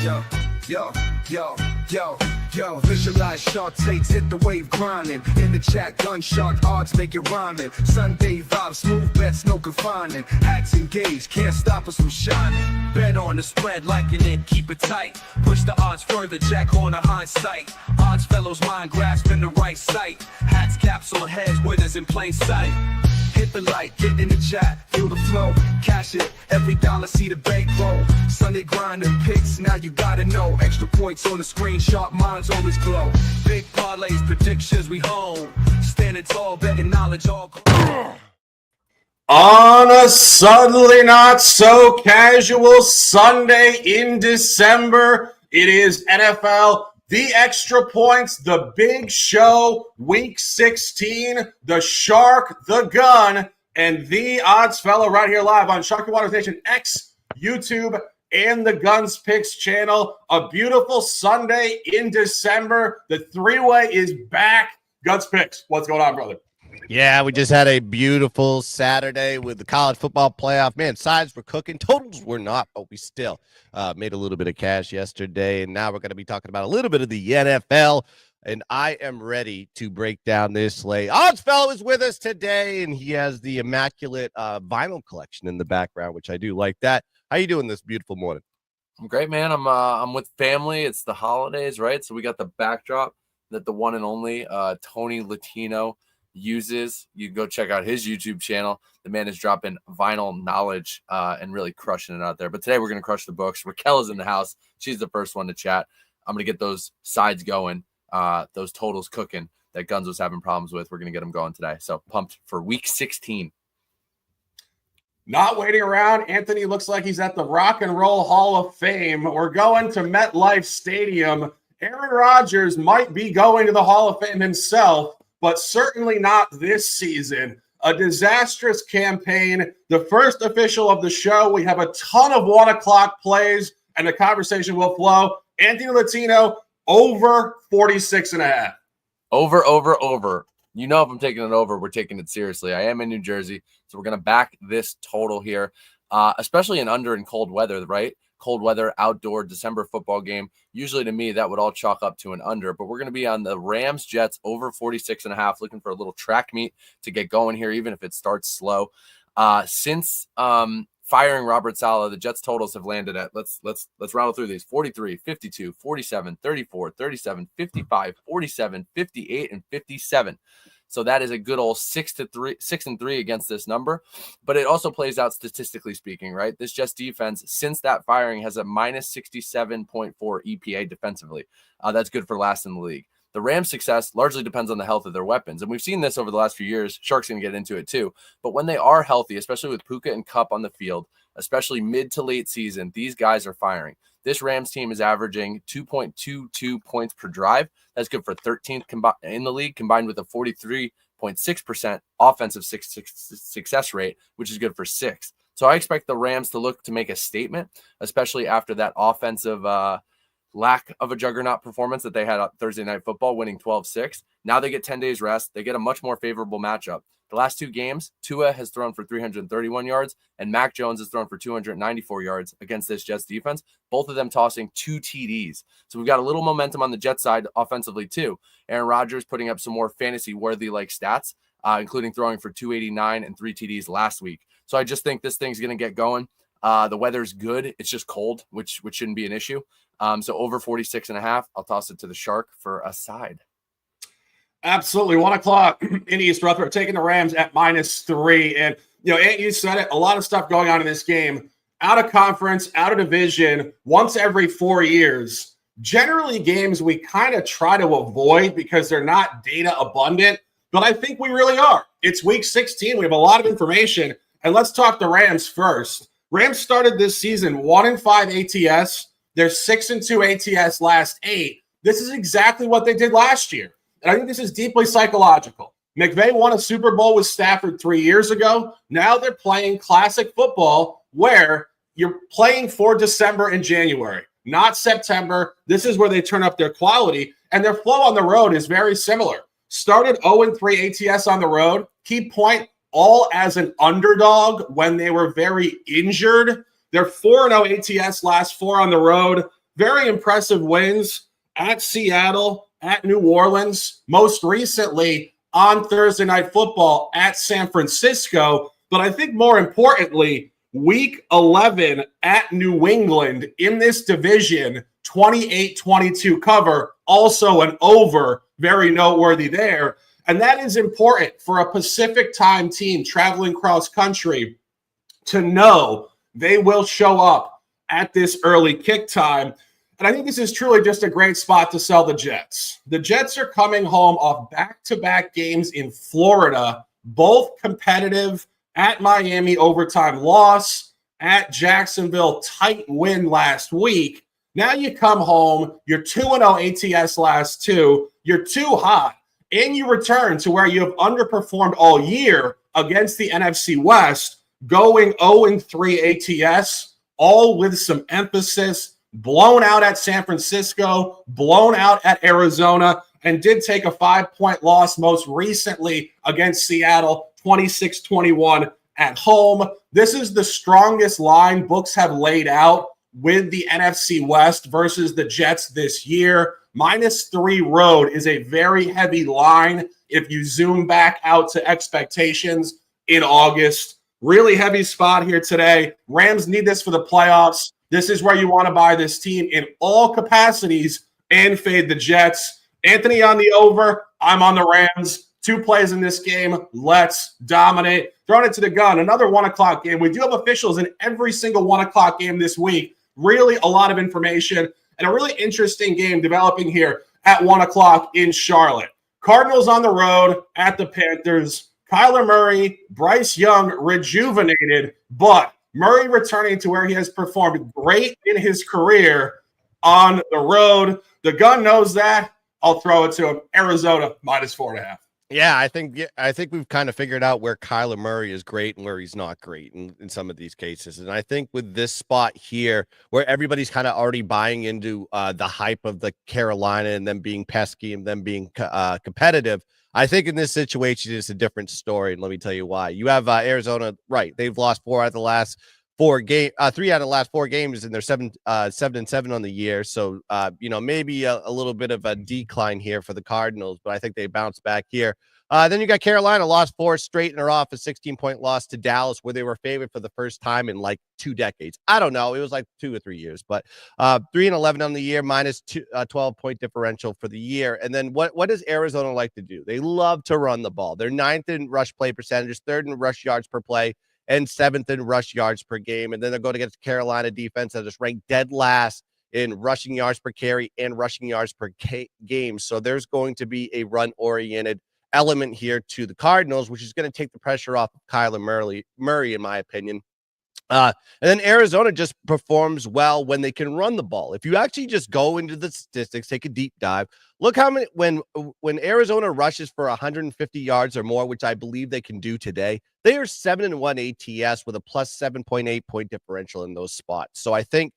Yo, yo, yo, yo, yo. Visualize shark takes, hit the wave grinding. In the chat, gun shark odds make it rhyming. Sunday vibes, smooth bets, no confining. Hats engaged, can't stop us from shining. Bet on the spread, liking it, keep it tight. Push the odds further, jack on the hindsight. Odds fellows mind grasping the right sight. Hats, caps on heads, winners in plain sight. Hit the like, get in the chat, feel the flow, cash it, every dollar see the bank roll. Sunday grind and picks, now you gotta know. Extra points on the screen, sharp minds always glow. Big parlays, predictions we home. Standing tall, betting knowledge all. On a suddenly not so casual Sunday in December, it is NFL The Extra Points, the big show, week 16, the Shark, the Gun, and the Odds Fellow right here live on Sharky Waters Nation X, YouTube, and the Guns Picks channel. A beautiful Sunday in December. The three-way is back. Guns Picks, what's going on, brother? Yeah, we just had a beautiful Saturday with the college football playoff. Man, sides were cooking. Totals were not, but we still made a little bit of cash yesterday. And now we're going to be talking about a little bit of the NFL. And I am ready to break down this slate. Odds Fellow is with us today, and he has the immaculate vinyl collection in the background, which I do like that. How you doing this beautiful morning? I'm great, man. I'm with family. It's the holidays, right? So we got the backdrop that the one and only Tony Latino uses. You can go check out his YouTube channel. The man is dropping vinyl knowledge and really crushing it out there. But today we're going to crush the books. Raquel is in the house. She's the first one to chat. I'm going to get those sides going, those totals cooking that Guns was having problems with. We're going to get them going today. So pumped for week 16. Not waiting around. Anthony looks like he's at the Rock and Roll Hall of Fame. We're going to MetLife Stadium. Aaron Rodgers might be going to the Hall of Fame himself, but certainly not this season. A disastrous campaign. The first official of the show. We have a ton of 1 o'clock plays, and the conversation will flow. Anthony Latino, over 46.5. Over. You know, if I'm taking it over, we're taking it seriously. I am in New Jersey, so we're going to back this total here, especially in under and cold weather, right? Cold weather, outdoor December football game. Usually to me, that would all chalk up to an under, but we're going to be on the Rams Jets over 46.5, looking for a little track meet to get going here, even if it starts slow. Since firing Robert Saleh, the Jets totals have landed at, let's rattle through these: 43, 52, 47, 34, 37, 55, 47, 58, and 57. So that is a good old 6-3 against this number. But it also plays out statistically speaking, right? This Jets defense, since that firing, has a minus 67.4 EPA defensively. That's good for last in the league. The Rams' success largely depends on the health of their weapons. And we've seen this over the last few years. Sharks going to get into it too. But when they are healthy, especially with Puka and Kupp on the field, especially mid to late season, these guys are firing. This Rams team is averaging 2.22 points per drive. That's good for 13th in the league, combined with a 43.6% offensive success rate, which is good for 6th. So I expect the Rams to look to make a statement, especially after that offensive lack of a juggernaut performance that they had on Thursday Night Football, winning 12-6. Now they get 10 days rest. They get a much more favorable matchup. The last two games, Tua has thrown for 331 yards, and Mac Jones has thrown for 294 yards against this Jets defense, both of them tossing 2 TDs. So we've got a little momentum on the Jets side offensively too. Aaron Rodgers putting up some more fantasy-worthy-like stats, including throwing for 289 and 3 TDs last week. So I just think this thing's going to get going. The weather's good. It's just cold, which shouldn't be an issue. So over 46.5, I'll toss it to the Shark for a side. Absolutely. 1 o'clock in East Rutherford, taking the Rams at -3. And, Ant, you said it, a lot of stuff going on in this game. Out of conference, out of division, once every 4 years. Generally, games we kind of try to avoid because they're not data abundant, but I think we really are. It's week 16. We have a lot of information. And let's talk the Rams first. Rams started this season 1-5 ATS. They're 6-2 ATS last 8. This is exactly what they did last year. And I think this is deeply psychological. McVay won a Super Bowl with Stafford 3 years ago. Now they're playing classic football where you're playing for December and January, not September. This is where they turn up their quality, and their flow on the road is very similar. Started 0-3 ATS on the road. Key point, all as an underdog when they were very injured. They're 4-0 ATS last 4 on the road, very impressive wins at Seattle, at New Orleans, most recently on Thursday Night Football at San Francisco. But I think more importantly, week 11 at New England in this division, 28-22 cover, also an over, very noteworthy there. And that is important for a Pacific time team traveling cross country to know they will show up at this early kick time. And I think this is truly just a great spot to sell the Jets. The Jets are coming home off back-to-back games in Florida, both competitive. At Miami, overtime loss. At Jacksonville, tight win last week. Now you come home, you're 2-0 ATS last two, you're too hot, and you return to where you have underperformed all year against the NFC West, going 0-3 ATS, all with some emphasis, blown out at San Francisco, blown out at Arizona, and did take a 5-point loss most recently against Seattle, 26-21 at home. This is the strongest line books have laid out with the NFC West versus the Jets this year. -3 road is a very heavy line if you zoom back out to expectations in August. Really heavy spot here today. Rams need this for the playoffs. This is where you want to buy this team in all capacities and fade the Jets. Anthony on the over. I'm on the Rams. 2 plays in this game. Let's dominate. Throwing it to the gun. Another 1 o'clock game. We do have officials in every single 1 o'clock game this week. Really a lot of information and a really interesting game developing here at 1 o'clock in Charlotte. Cardinals on the road at the Panthers. Kyler Murray, Bryce Young rejuvenated, but Murray returning to where he has performed great in his career on the road. The gun knows that. I'll throw it to him. Arizona -4.5. Yeah, I think we've kind of figured out where Kyler Murray is great and where he's not great in some of these cases. And I think with this spot here, where everybody's kind of already buying into the hype of the Carolina and them being pesky and them being competitive, I think in this situation it's a different story. And let me tell you why. You have Arizona, right? They've lost 3 out of the last 4 games, and they're 7-7 on the year. So, maybe a little bit of a decline here for the Cardinals, but I think they bounce back here. Then you got Carolina, lost 4 straight and are off a 16-point loss to Dallas, where they were favored for the first time in like 2 decades. I don't know. It was like 2 or 3 years, but 3-11 on the year, -12-point differential for the year. And then what does Arizona like to do? They love to run the ball. They're 9th in rush play percentages, 3rd in rush yards per play, and 7th in rush yards per game. And then they're going against Carolina defense that is ranked dead last in rushing yards per carry and rushing yards per game. So there's going to be a run-oriented element here to the Cardinals, which is going to take the pressure off of Kyler Murray, in my opinion. And then Arizona just performs well when they can run the ball. If you actually just go into the statistics, take a deep dive, look how many when Arizona rushes for 150 yards or more, which I believe they can do today, they are 7-1 ATS with a +7.8 point differential in those spots. So I think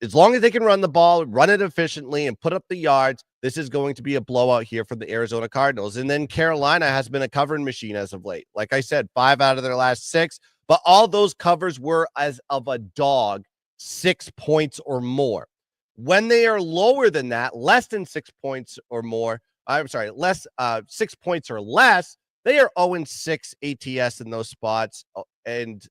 as long as they can run the ball, run it efficiently, and put up the yards, this is going to be a blowout here for the Arizona Cardinals. And then Carolina has been a covering machine as of late. Like I said, 5 out of their last 6. But all those covers were as of a dog, 6 points or more. When they are lower than that, less than 6 points or more, 6 points or less, they are 0-6 ATS in those spots, and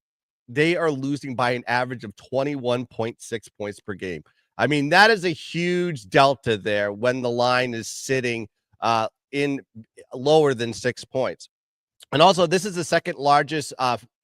they are losing by an average of 21.6 points per game. I mean, that is a huge delta there when the line is sitting in lower than 6 points. And also, this is the second largest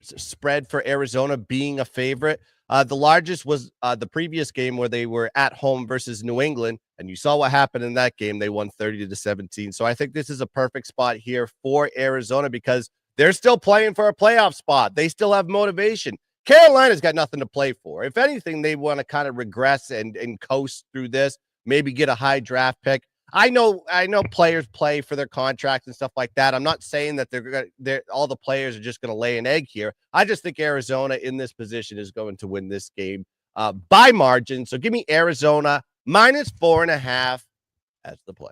spread for Arizona being a favorite. The largest was the previous game where they were at home versus New England, and you saw what happened in that game. They won 30-17. So I think this is a perfect spot here for Arizona because they're still playing for a playoff spot. They still have motivation. Carolina's got nothing to play for. If anything, they want to kind of regress and coast through this, maybe get a high draft pick. I know players play for their contracts and stuff like that. I'm not saying that they're all the players are just going to lay an egg here. I just think Arizona in this position is going to win this game by margin. So give me Arizona -4.5 as the play.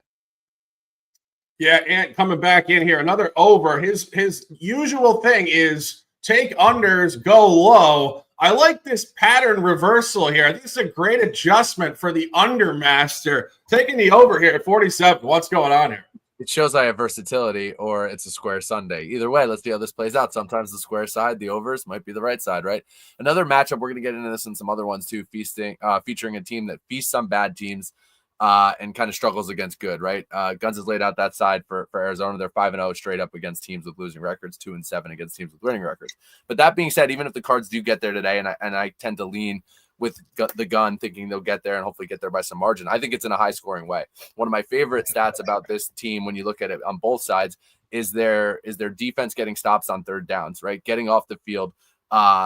Yeah, and coming back in here, another over. His usual thing is take unders, go low. I like this pattern reversal here. I think it's a great adjustment for the undermaster. Taking the over here at 47. What's going on here? It shows I have versatility, or it's a square Sunday. Either way, let's see how this plays out. Sometimes the square side, the overs, might be the right side, right? Another matchup, we're going to get into this and some other ones too, featuring a team that feasts on bad teams and kind of struggles against good, right? Guns has laid out that side for Arizona. They're 5-0 straight up against teams with losing records, 2-7 against teams with winning records. But that being said, even if the Cards do get there today, and I tend to lean with the gun, thinking they'll get there and hopefully get there by some margin, I think it's in a high-scoring way. One of my favorite stats about this team, when you look at it on both sides, is their defense getting stops on third downs, right? Getting off the field,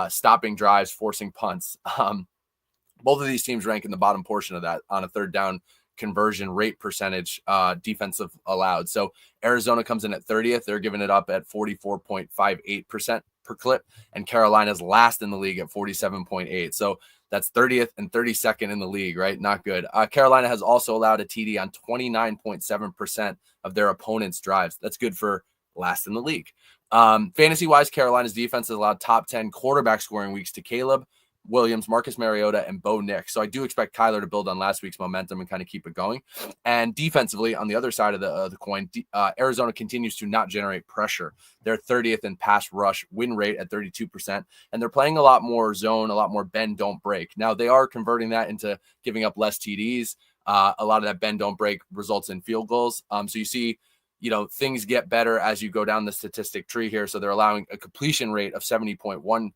stopping drives, forcing punts. Both of these teams rank in the bottom portion of that on a third down conversion rate percentage, defensive allowed. So Arizona comes in at 30th. They're giving it up at 44.58% per clip, and Carolina's last in the league at 47.8. So that's 30th and 32nd in the league, right? Not good. Carolina has also allowed a TD on 29.7% of their opponents' drives. That's good for last in the league. Fantasy-wise, Carolina's defense has allowed top 10 quarterback scoring weeks to Caleb Williams, Marcus Mariota, and Bo Nix. So I do expect Kyler to build on last week's momentum and kind of keep it going. And defensively, on the other side of the coin, Arizona continues to not generate pressure. They're 30th in pass rush win rate at 32%, and they're playing a lot more zone, a lot more bend, don't break. Now, they are converting that into giving up less TDs. A lot of that bend, don't break results in field goals. So you see, things get better as you go down the statistic tree here. So they're allowing a completion rate of 70.1%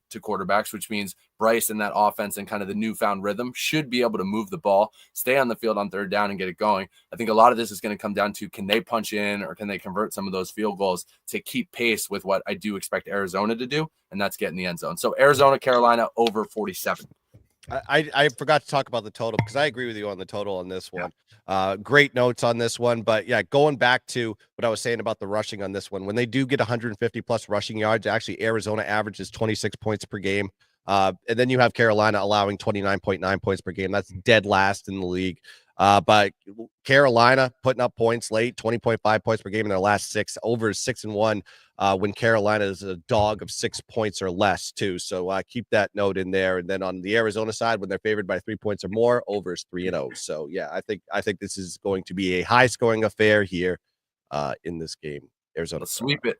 to quarterbacks, which means Bryce and that offense and kind of the newfound rhythm should be able to move the ball, stay on the field on third down and get it going. I think a lot of this is going to come down to, can they punch in or can they convert some of those field goals to keep pace with what I do expect Arizona to do, and that's get in the end zone. So Arizona, Carolina over 47. I forgot to talk about the total because I agree with you on the total on this one. Great notes on this one. But yeah, going back to what I was saying about the rushing on this one, when they do get 150 plus rushing yards, actually Arizona averages 26 points per game. And then you have Carolina allowing 29.9 points per game. That's dead last in the league. But Carolina putting up points late, 20.5 points per game in their last six, over 6-1 when Carolina is a dog of 6 points or less too. So keep that note in there. And then on the Arizona side, when they're favored by 3 points or more, over is 3-0. So yeah, I think this is going to be a high scoring affair here in this game. Arizona, let's sweep it.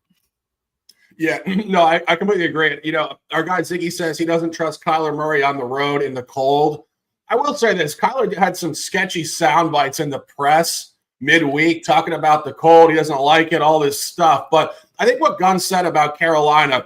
Yeah, no, I completely agree. Our guy Ziggy says he doesn't trust Kyler Murray on the road in the cold. I will say this, Kyler had some sketchy sound bites in the press midweek talking about the cold. He doesn't like it, all this stuff. But I think what Gunn said about Carolina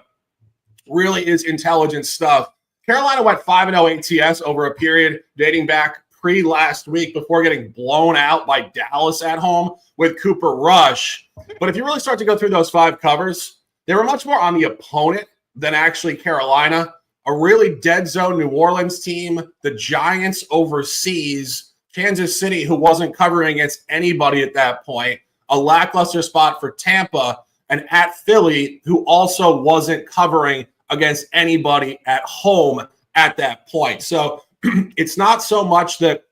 really is intelligent stuff. Carolina went 5-0 ATS over a period dating back pre-last week before getting blown out by Dallas at home with Cooper Rush. But if you really start to go through those 5 covers, they were much more on the opponent than actually Carolina. A really dead zone New Orleans team, the Giants overseas, Kansas City, who wasn't covering against anybody at that point, a lackluster spot for Tampa, and at Philly, who also wasn't covering against anybody at home at that point. So it's not so much that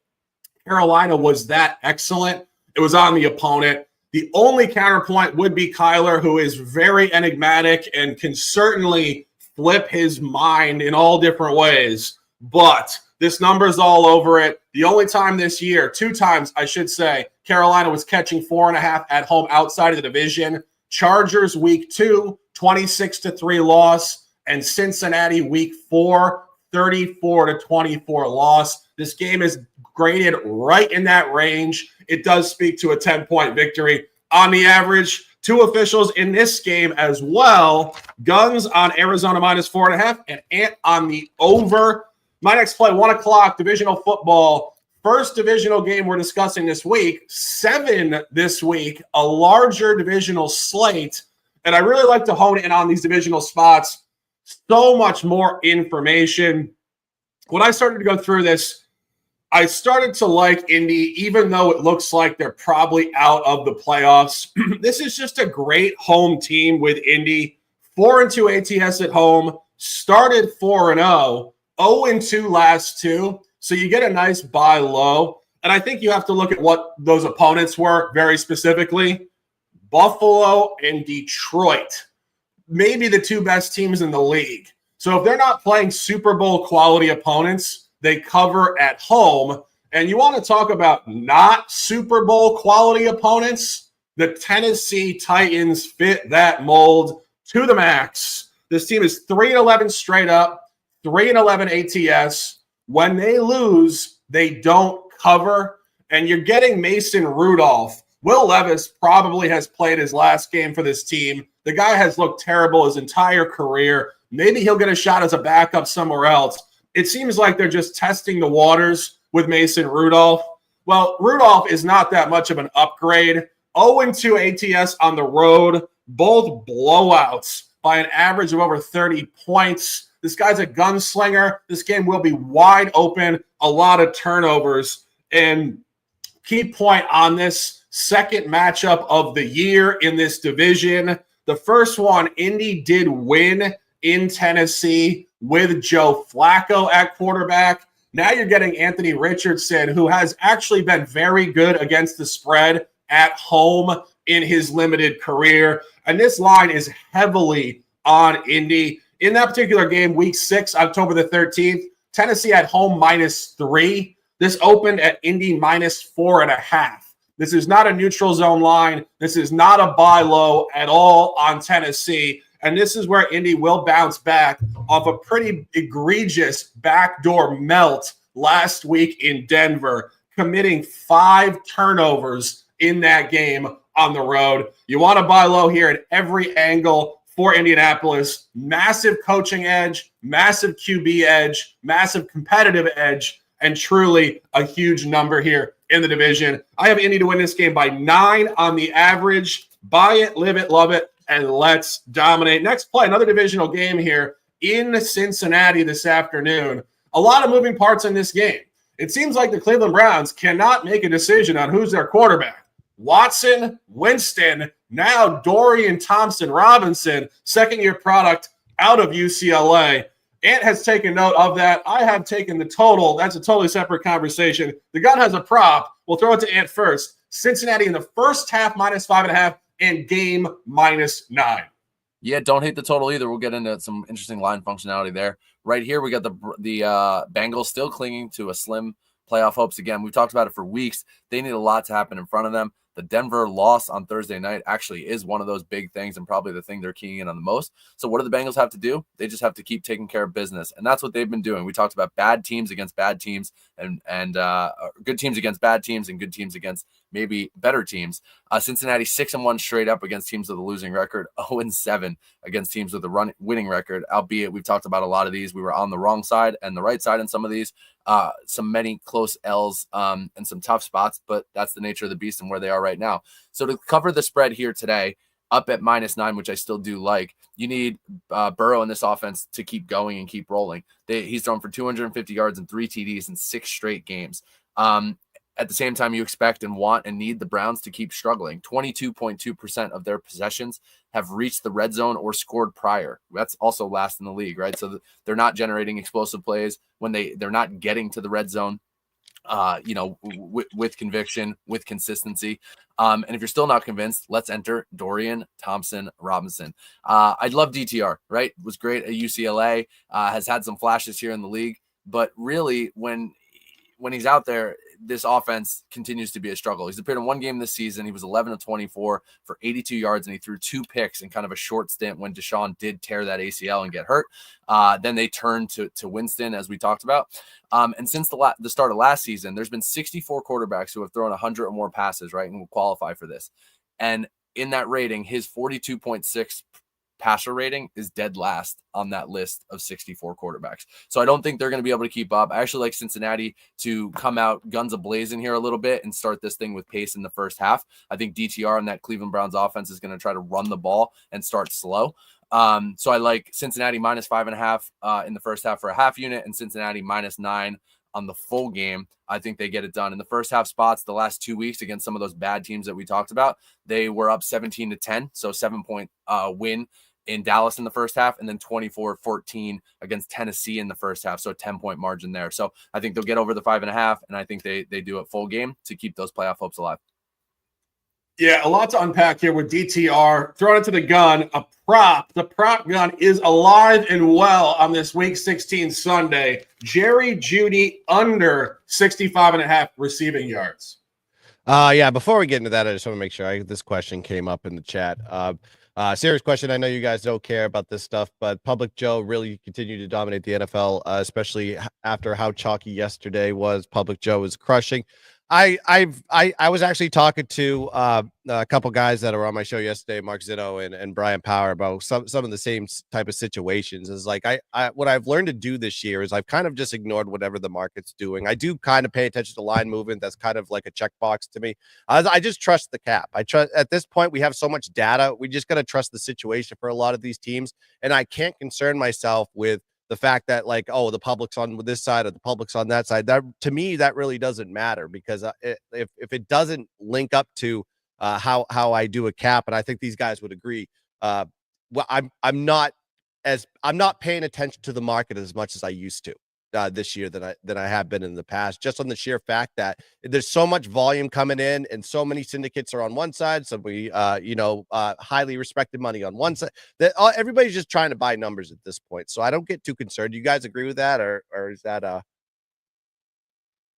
Carolina was that excellent. It was on the opponent. The only counterpoint would be Kyler, who is very enigmatic and can certainly flip his mind in all different ways. But this number's all over it. The only time this year, 2 times, I should say, Carolina was catching 4.5 at home outside of the division. Chargers week 2, 26-3 loss, and Cincinnati week 4, 34-24 loss. This game is graded right in that range. It does speak to a 10-point victory on the average. 2 officials in this game as well. Guns on Arizona -4.5 and Ant on the over. My next play, 1 o'clock, divisional football. First divisional game we're discussing this week. 7 this week, a larger divisional slate. And I really like to hone in on these divisional spots. So much more information. When I started to go through this, I started to like Indy, even though it looks like they're probably out of the playoffs. This is just a great home team with Indy. 4-2 ATS at home, started 4-0, 0-2 last 2. So you get a nice buy low. And I think you have to look at what those opponents were very specifically. Buffalo and Detroit, maybe the 2 best teams in the league. So if they're not playing Super Bowl quality opponents, they cover at home. And you want to talk about not Super Bowl quality opponents? The Tennessee Titans fit that mold to the max. This team is 3-11 straight up, 3-11 ATS. When they lose, they don't cover. And you're getting Mason Rudolph. Will Levis probably has played his last game for this team. The guy has looked terrible his entire career. Maybe he'll get a shot as a backup somewhere else. It seems like they're just testing the waters with Mason Rudolph. Well, Rudolph is not that much of an upgrade. 0-2 ATS on the road, both blowouts by an average of over 30 points. This guy's a gunslinger. This game will be wide open, a lot of turnovers. And key point on this second matchup of the year in this division. The first one, Indy did win in Tennessee with Joe Flacco at quarterback. Now you're getting Anthony Richardson, who has actually been very good against the spread at home in his limited career. And this line is heavily on Indy. In that particular game, week 6, October the 13th, Tennessee at home -3. This opened at Indy -4.5. This is not a neutral zone line. This is not a buy low at all on Tennessee. And this is where Indy will bounce back off a pretty egregious backdoor melt last week in Denver, committing 5 turnovers in that game on the road. You want to buy low here at every angle for Indianapolis. Massive coaching edge, massive QB edge, massive competitive edge, and truly a huge number here in the division. I have Indy to win this game by 9 on the average. Buy it, live it, love it, and let's dominate. Next play, another divisional game here in Cincinnati this afternoon. A lot of moving parts in this game. It seems like the Cleveland Browns cannot make a decision on who's their quarterback. Watson, Winston, now Dorian Thompson-Robinson, second-year product out of UCLA. Ant has taken note of that. I have taken the total. That's a totally separate conversation. The gun has a prop. We'll throw it to Ant first. Cincinnati in the first half -5.5 and game -9. Yeah, don't hate the total either. We'll get into some interesting line functionality there. Right here, we got the Bengals still clinging to a slim playoff hopes. Again, we've talked about it for weeks. They need a lot to happen in front of them. The Denver loss on Thursday night actually is one of those big things and probably the thing they're keying in on the most. So what do the Bengals have to do? They just have to keep taking care of business. And that's what they've been doing. We talked about bad teams against bad teams and good teams against bad teams and good teams against maybe better teams. Cincinnati 6-1 straight up against teams with a losing record, 0-7 against teams with a winning record, albeit we've talked about a lot of these. We were on the wrong side and the right side in some of these. Many close L's and some tough spots, but that's the nature of the beast and where they are right now. So to cover the spread here today, up at -9, which I still do like, you need Burrow in this offense to keep going and keep rolling. He's thrown for 250 yards and 3 TDs in 6 straight games. At the same time, you expect and want and need the Browns to keep struggling. 22.2% of their possessions have reached the red zone or scored prior. That's also last in the league, right? So they're not generating explosive plays when they're not getting to the red zone, with conviction, with consistency. And if you're still not convinced, let's enter Dorian Thompson-Robinson. I love DTR, right? Was great at UCLA, has had some flashes here in the league, but really when he's out there, this offense continues to be a struggle. He's appeared in 1 game this season. He was 11-24 for 82 yards, and he threw 2 picks in kind of a short stint when Deshaun did tear that ACL and get hurt. Then they turned to Winston, as we talked about. And since the start of last season, there's been 64 quarterbacks who have thrown 100 or more passes, right, and will qualify for this. And in that rating, his 42.6 passer rating is dead last on that list of 64 quarterbacks. So I don't think they're going to be able to keep up. I actually like Cincinnati to come out guns a-blazing here a little bit and start this thing with pace in the first half. I think DTR and that Cleveland Browns offense is going to try to run the ball and start slow. So I like Cincinnati -5.5 in the first half for a half unit and Cincinnati -9 on the full game. I think they get it done. In the first half spots, the last 2 weeks against some of those bad teams that we talked about, they were up 17-10, so 7-point win in Dallas in the first half, and then 24-14 against Tennessee in the first half, so a 10-point margin there. So I think they'll get over the 5.5, and I think they do it full game to keep those playoff hopes alive. Yeah, a lot to unpack here with DTR. Throwing it to the gun, a prop. The prop gun is alive and well on this Week 16 Sunday. Jerry Jeudy under 65.5 receiving yards. Yeah, before we get into that, I just want to make sure this question came up in the chat. Serious question. I know you guys don't care about this stuff, but Public Joe really continued to dominate the NFL, especially after how chalky yesterday was. Public Joe was crushing. I was actually talking to a couple guys that were on my show yesterday, Mark Zito and Brian Power, about some of the same type of situations. Is like I what I've learned to do this year is I've kind of just ignored whatever the market's doing. I do kind of pay attention to line movement. That's kind of like a checkbox to me. I just trust the cap. I trust at this point we have so much data. We just got to trust the situation for a lot of these teams, and I can't concern myself with the fact that like, oh, the public's on this side or the public's on that side. That to me, that really doesn't matter because if it doesn't link up to how I do a cap, and I think these guys would agree. Well, I'm not paying attention to the market as much as I used to this year than I have been in the past, just on the sheer fact that there's so much volume coming in and so many syndicates are on one side. So we, highly respected money on one side that everybody's just trying to buy numbers at this point. So I don't get too concerned. You guys agree with that? Or is that,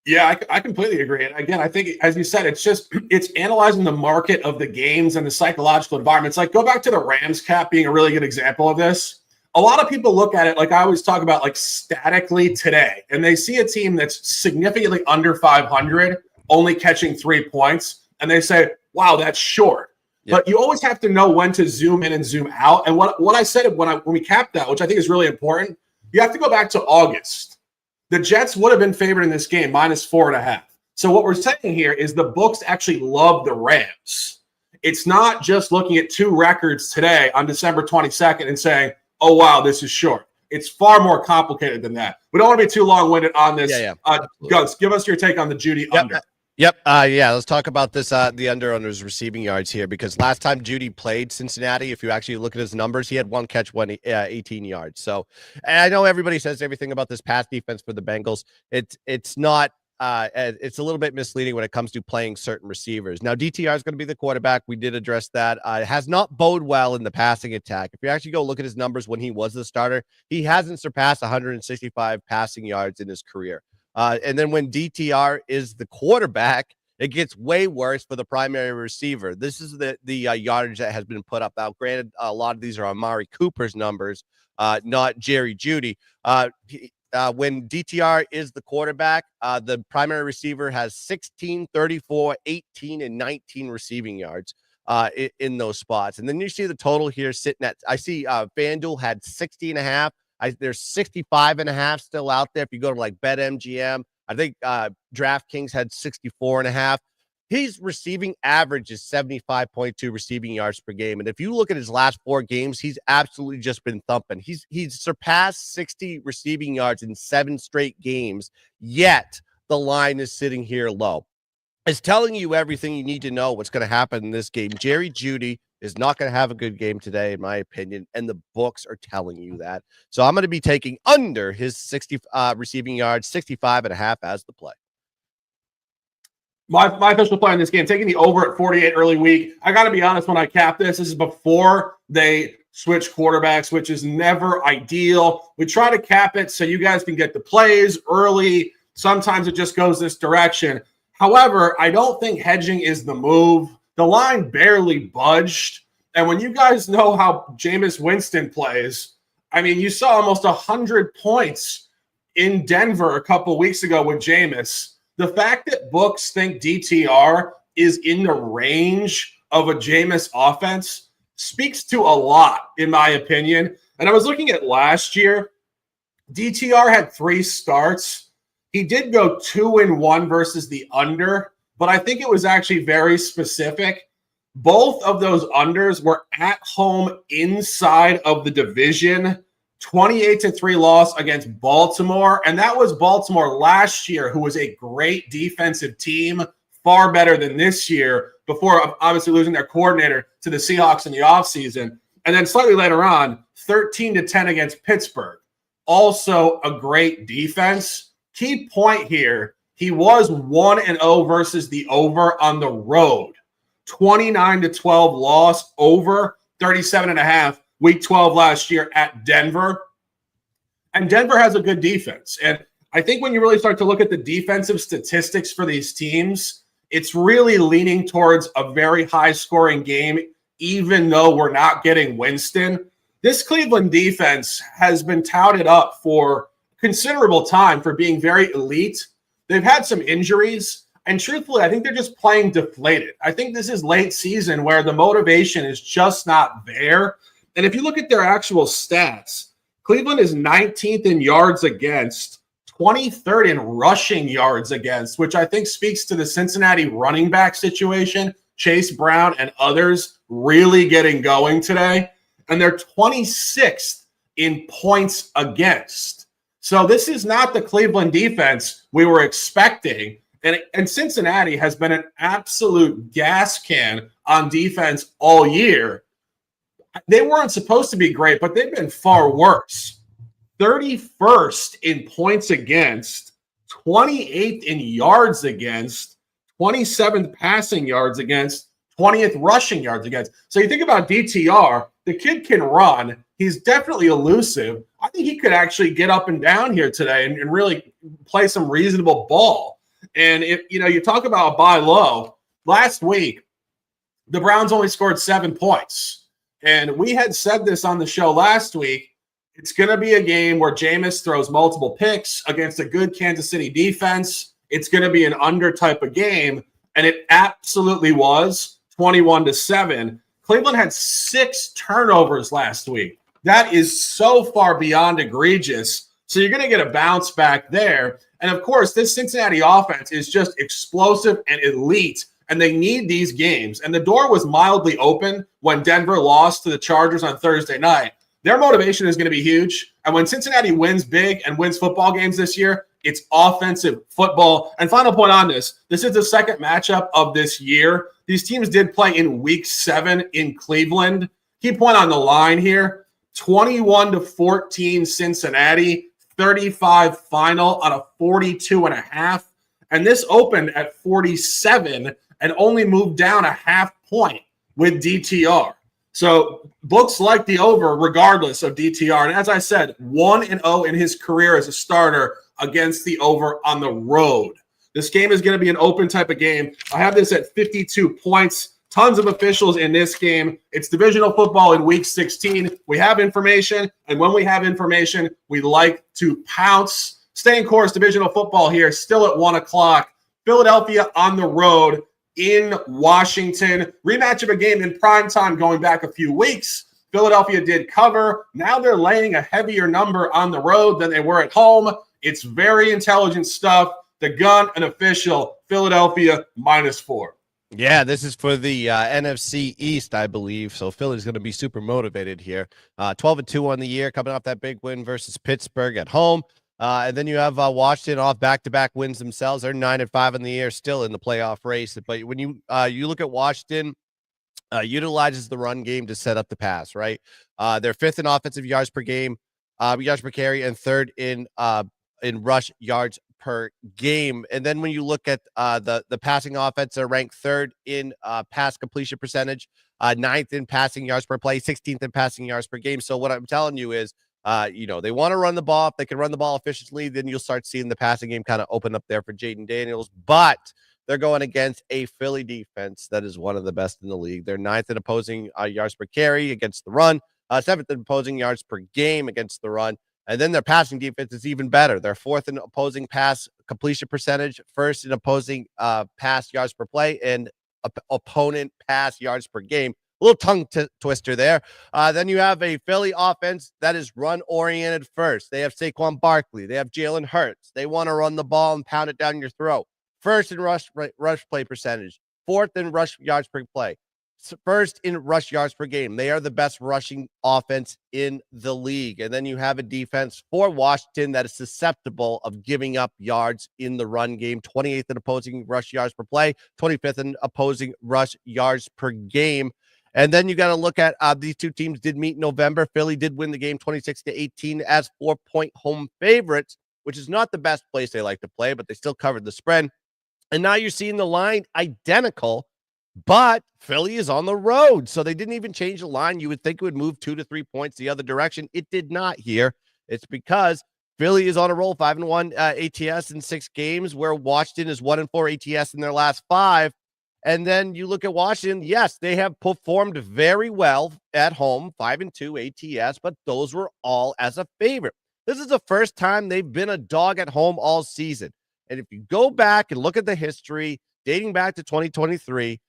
Yeah, I completely agree. And again, I think, as you said, it's analyzing the market of the games and the psychological environments. Like, go back to the Rams cap being a really good example of this. A lot of people look at it, like I always talk about, like statically today, and they see a team that's significantly under 500, only catching 3 points, and they say, wow, that's short. Yep. But you always have to know when to zoom in and zoom out. And what I said when we capped that, which I think is really important, you have to go back to August. The Jets would have been favored in this game, -4.5. So what we're saying here is the books actually love the Rams. It's not just looking at two records today on December 22nd and saying, oh, wow, this is short. It's far more complicated than that. We don't want to be too long-winded on this. Gus, give us your take on the Jeudy under. Yep. Let's talk about this, the under on his receiving yards here, because last time Jeudy played Cincinnati, if you actually look at his numbers, he had one catch, 18 yards. So, and I know everybody says everything about this pass defense for the Bengals. It's not. It's a little bit misleading when it comes to playing certain receivers. Now, DTR is going to be the quarterback. We did address that. It has not bode well in the passing attack. If you actually go look at his numbers when he was the starter, he hasn't surpassed 165 passing yards in his career. And then when DTR is the quarterback, it gets way worse for the primary receiver. This is the yardage that has been put up. Now, granted, a lot of these are Amari Cooper's numbers, not Jerry Jeudy. When DTR is the quarterback, the primary receiver has 16, 34, 18, and 19 receiving yards in those spots. And then you see the total here sitting at, I see FanDuel had 60.5. There's 65.5 still out there. If you go to like BetMGM, I think DraftKings had 64.5. His receiving average is 75.2 receiving yards per game. And if you look at his last 4 games, he's absolutely just been thumping. He's surpassed 60 receiving yards in 7 straight games, yet the line is sitting here low. It's telling you everything you need to know what's going to happen in this game. Jerry Jeudy is not going to have a good game today, in my opinion, and the books are telling you that. So I'm going to be taking under his 60 receiving yards, 65.5 as the play. My official play in this game, taking the over at 48 early week. I got to be honest, when I cap this is before they switch quarterbacks, which is never ideal. We try to cap it so you guys can get the plays early. Sometimes it just goes this direction. However, I don't think hedging is the move. The line barely budged. And when you guys know how Jameis Winston plays, I mean, you saw almost 100 points in Denver a couple weeks ago with Jameis. The fact that books think DTR is in the range of a Jameis offense speaks to a lot, in my opinion. And I was looking at last year. DTR had 3 starts. He did go 2-1 versus the under, but I think it was actually very specific. Both of those unders were at home inside of the division. 28-3 loss against Baltimore. And that was Baltimore last year, who was a great defensive team, far better than this year, before obviously losing their coordinator to the Seahawks in the offseason. And then slightly later on, 13-10 against Pittsburgh. Also a great defense. Key point here, he was 1-0 versus the over on the road. 29-12 loss over 37.5 week 12 last year at Denver. And Denver has a good defense. And I think when you really start to look at the defensive statistics for these teams, it's really leaning towards a very high-scoring game, even though we're not getting Winston. This Cleveland defense has been touted up for considerable time for being very elite. They've had some injuries, and truthfully, I think they're just playing deflated. I think this is late season where the motivation is just not there. And if you look at their actual stats, Cleveland is 19th in yards against, 23rd in rushing yards against, which I think speaks to the Cincinnati running back situation. Chase Brown and others really getting going today. And they're 26th in points against. So this is not the Cleveland defense we were expecting. And Cincinnati has been an absolute gas can on defense all year. They weren't supposed to be great, but they've been far worse. 31st in points against, 28th in yards against, 27th passing yards against, 20th rushing yards against. So you think about DTR, the kid can run. He's definitely elusive. I think he could actually get up and down here today and really play some reasonable ball. And if you talk about a buy low, last week, the Browns only scored 7 points. And we had said this on the show last week. It's going to be a game where Jameis throws multiple picks against a good Kansas City defense. It's going to be an under type of game. And it absolutely was 21-7. Cleveland had 6 turnovers last week. That is so far beyond egregious. So you're going to get a bounce back there. And of course, this Cincinnati offense is just explosive and elite. And they need these games. And the door was mildly open when Denver lost to the Chargers on Thursday night. Their motivation is going to be huge. And when Cincinnati wins big and wins football games this year, it's offensive football. And final point on this is the second matchup of this year. These teams did play in week 7 in Cleveland. Key point on the line here, 21-14 Cincinnati, 35 final on a 42.5. And this opened at 47 and only moved down a half point with DTR. So looks like the over regardless of DTR. And as I said, 1-0 in his career as a starter against the over on the road. This game is going to be an open type of game. I have this at 52 points. Tons of officials in this game. It's divisional football in week 16. We have information, and when we have information, we like to pounce. Staying course, divisional football here, still at 1 o'clock. Philadelphia on the road in Washington. Rematch of a game in primetime going back a few weeks. Philadelphia did cover. Now they're laying a heavier number on the road than they were at home. It's very intelligent stuff. The gun, an official, Philadelphia -4. Yeah, this is for the NFC East, I believe. So Philly's going to be super motivated here. 12-2 on the year, coming off that big win versus Pittsburgh at home. And then you have Washington off back-to-back wins themselves. They're 9-5 in the year, still in the playoff race. But when you look at Washington, utilizes the run game to set up the pass, right? They're 5th in offensive yards per game, yards per carry, and 3rd in rush yards per game. And then when you look at the passing offense, they're ranked 3rd in pass completion percentage, 9th in passing yards per play, 16th in passing yards per game. So what I'm telling you is, they want to run the ball. If they can run the ball efficiently, then you'll start seeing the passing game kind of open up there for Jaden Daniels. But they're going against a Philly defense that is one of the best in the league. They're 9th in opposing yards per carry against the run, 7th in opposing yards per game against the run. And then their passing defense is even better. They're 4th in opposing pass completion percentage, 1st in opposing pass yards per play, and opponent pass yards per game. A little tongue twister there. Then you have a Philly offense that is run-oriented first. They have Saquon Barkley. They have Jalen Hurts. They want to run the ball and pound it down your throat. 1st in rush play percentage. 4th in rush yards per play. 1st in rush yards per game. They are the best rushing offense in the league. And then you have a defense for Washington that is susceptible of giving up yards in the run game. 28th in opposing rush yards per play. 25th in opposing rush yards per game. And then you got to look at these two teams did meet in November. Philly did win the game 26-18 as 4-point home favorites, which is not the best place they like to play, but they still covered the spread. And now you're seeing the line identical But Philly is on the road, so they didn't even change the line. You would think it would move 2 to 3 points the other direction. It did not here. It's because Philly is on a roll, 5-1 ATS in 6 games, where Washington is 1-4 ATS in their last 5. And then you look at Washington. Yes, they have performed very well at home, 5-2 ATS, but those were all as a favorite. This is the first time they've been a dog at home all season. And if you go back and look at the history dating back to 2023,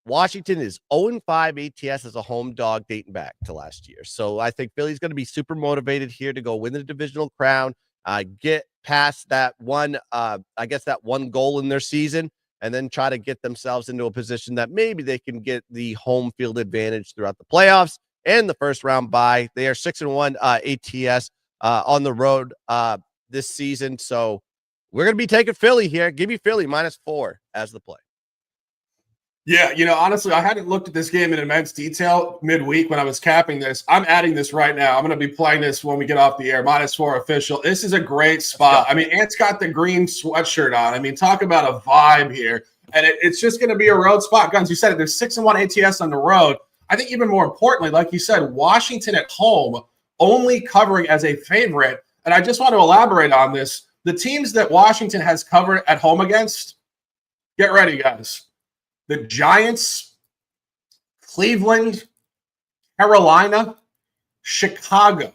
Washington is 0-5 ATS as a home dog dating back to last year. So I think Philly's going to be super motivated here to go win the divisional crown, get past that one, that one goal in their season, and then try to get themselves into a position that maybe they can get the home field advantage throughout the playoffs and the first round bye. They are 6-1 ATS on the road this season. So we're going to be taking Philly here. Give me Philly -4 as the play. Yeah, honestly, I hadn't looked at this game in immense detail midweek when I was capping this. I'm adding this right now. I'm going to be playing this when we get off the air. -4 official. This is a great spot. I mean, Ant's got the green sweatshirt on. I mean, talk about a vibe here. And it's just going to be a road spot. Guns, you said it. There's 6-1 ATS on the road. I think even more importantly, like you said, Washington at home only covering as a favorite. And I just want to elaborate on this. The teams that Washington has covered at home against, get ready, guys. The Giants, Cleveland, Carolina, Chicago,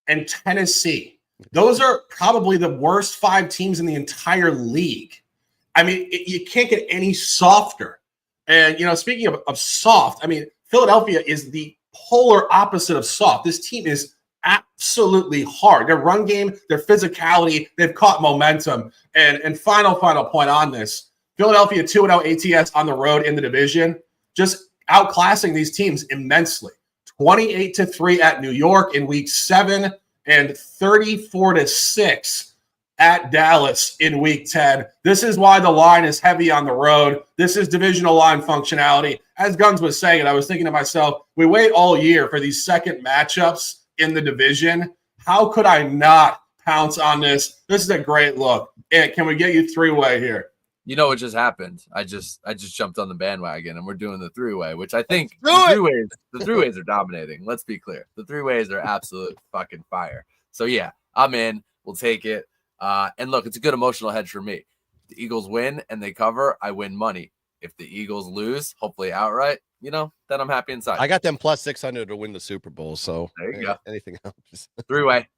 and Tennessee. Those are probably the worst 5 teams in the entire league. I mean, you can't get any softer. And, speaking of soft, I mean, Philadelphia is the polar opposite of soft. This team is absolutely hard. Their run game, their physicality, they've caught momentum. And final point on this. Philadelphia 2-0 ATS on the road in the division, just outclassing these teams immensely. 28-3 at New York in week 7 and 34-6 at Dallas in week 10. This is why the line is heavy on the road. This is divisional line functionality. As Guns was saying it, I was thinking to myself, we wait all year for these second matchups in the division. How could I not pounce on this? This is a great look. And can we get you 3-way here? You know what just happened? I just jumped on the bandwagon and we're doing the 3-way, which I think the 3-ways are dominating. Let's be clear. The 3-ways are absolute fucking fire. So yeah, I'm in. We'll take it. And look, it's a good emotional hedge for me. If the Eagles win and they cover, I win money. If the Eagles lose, hopefully outright, then I'm happy inside. I got them +600 to win the Super Bowl. So there you go. Anything else? 3-way.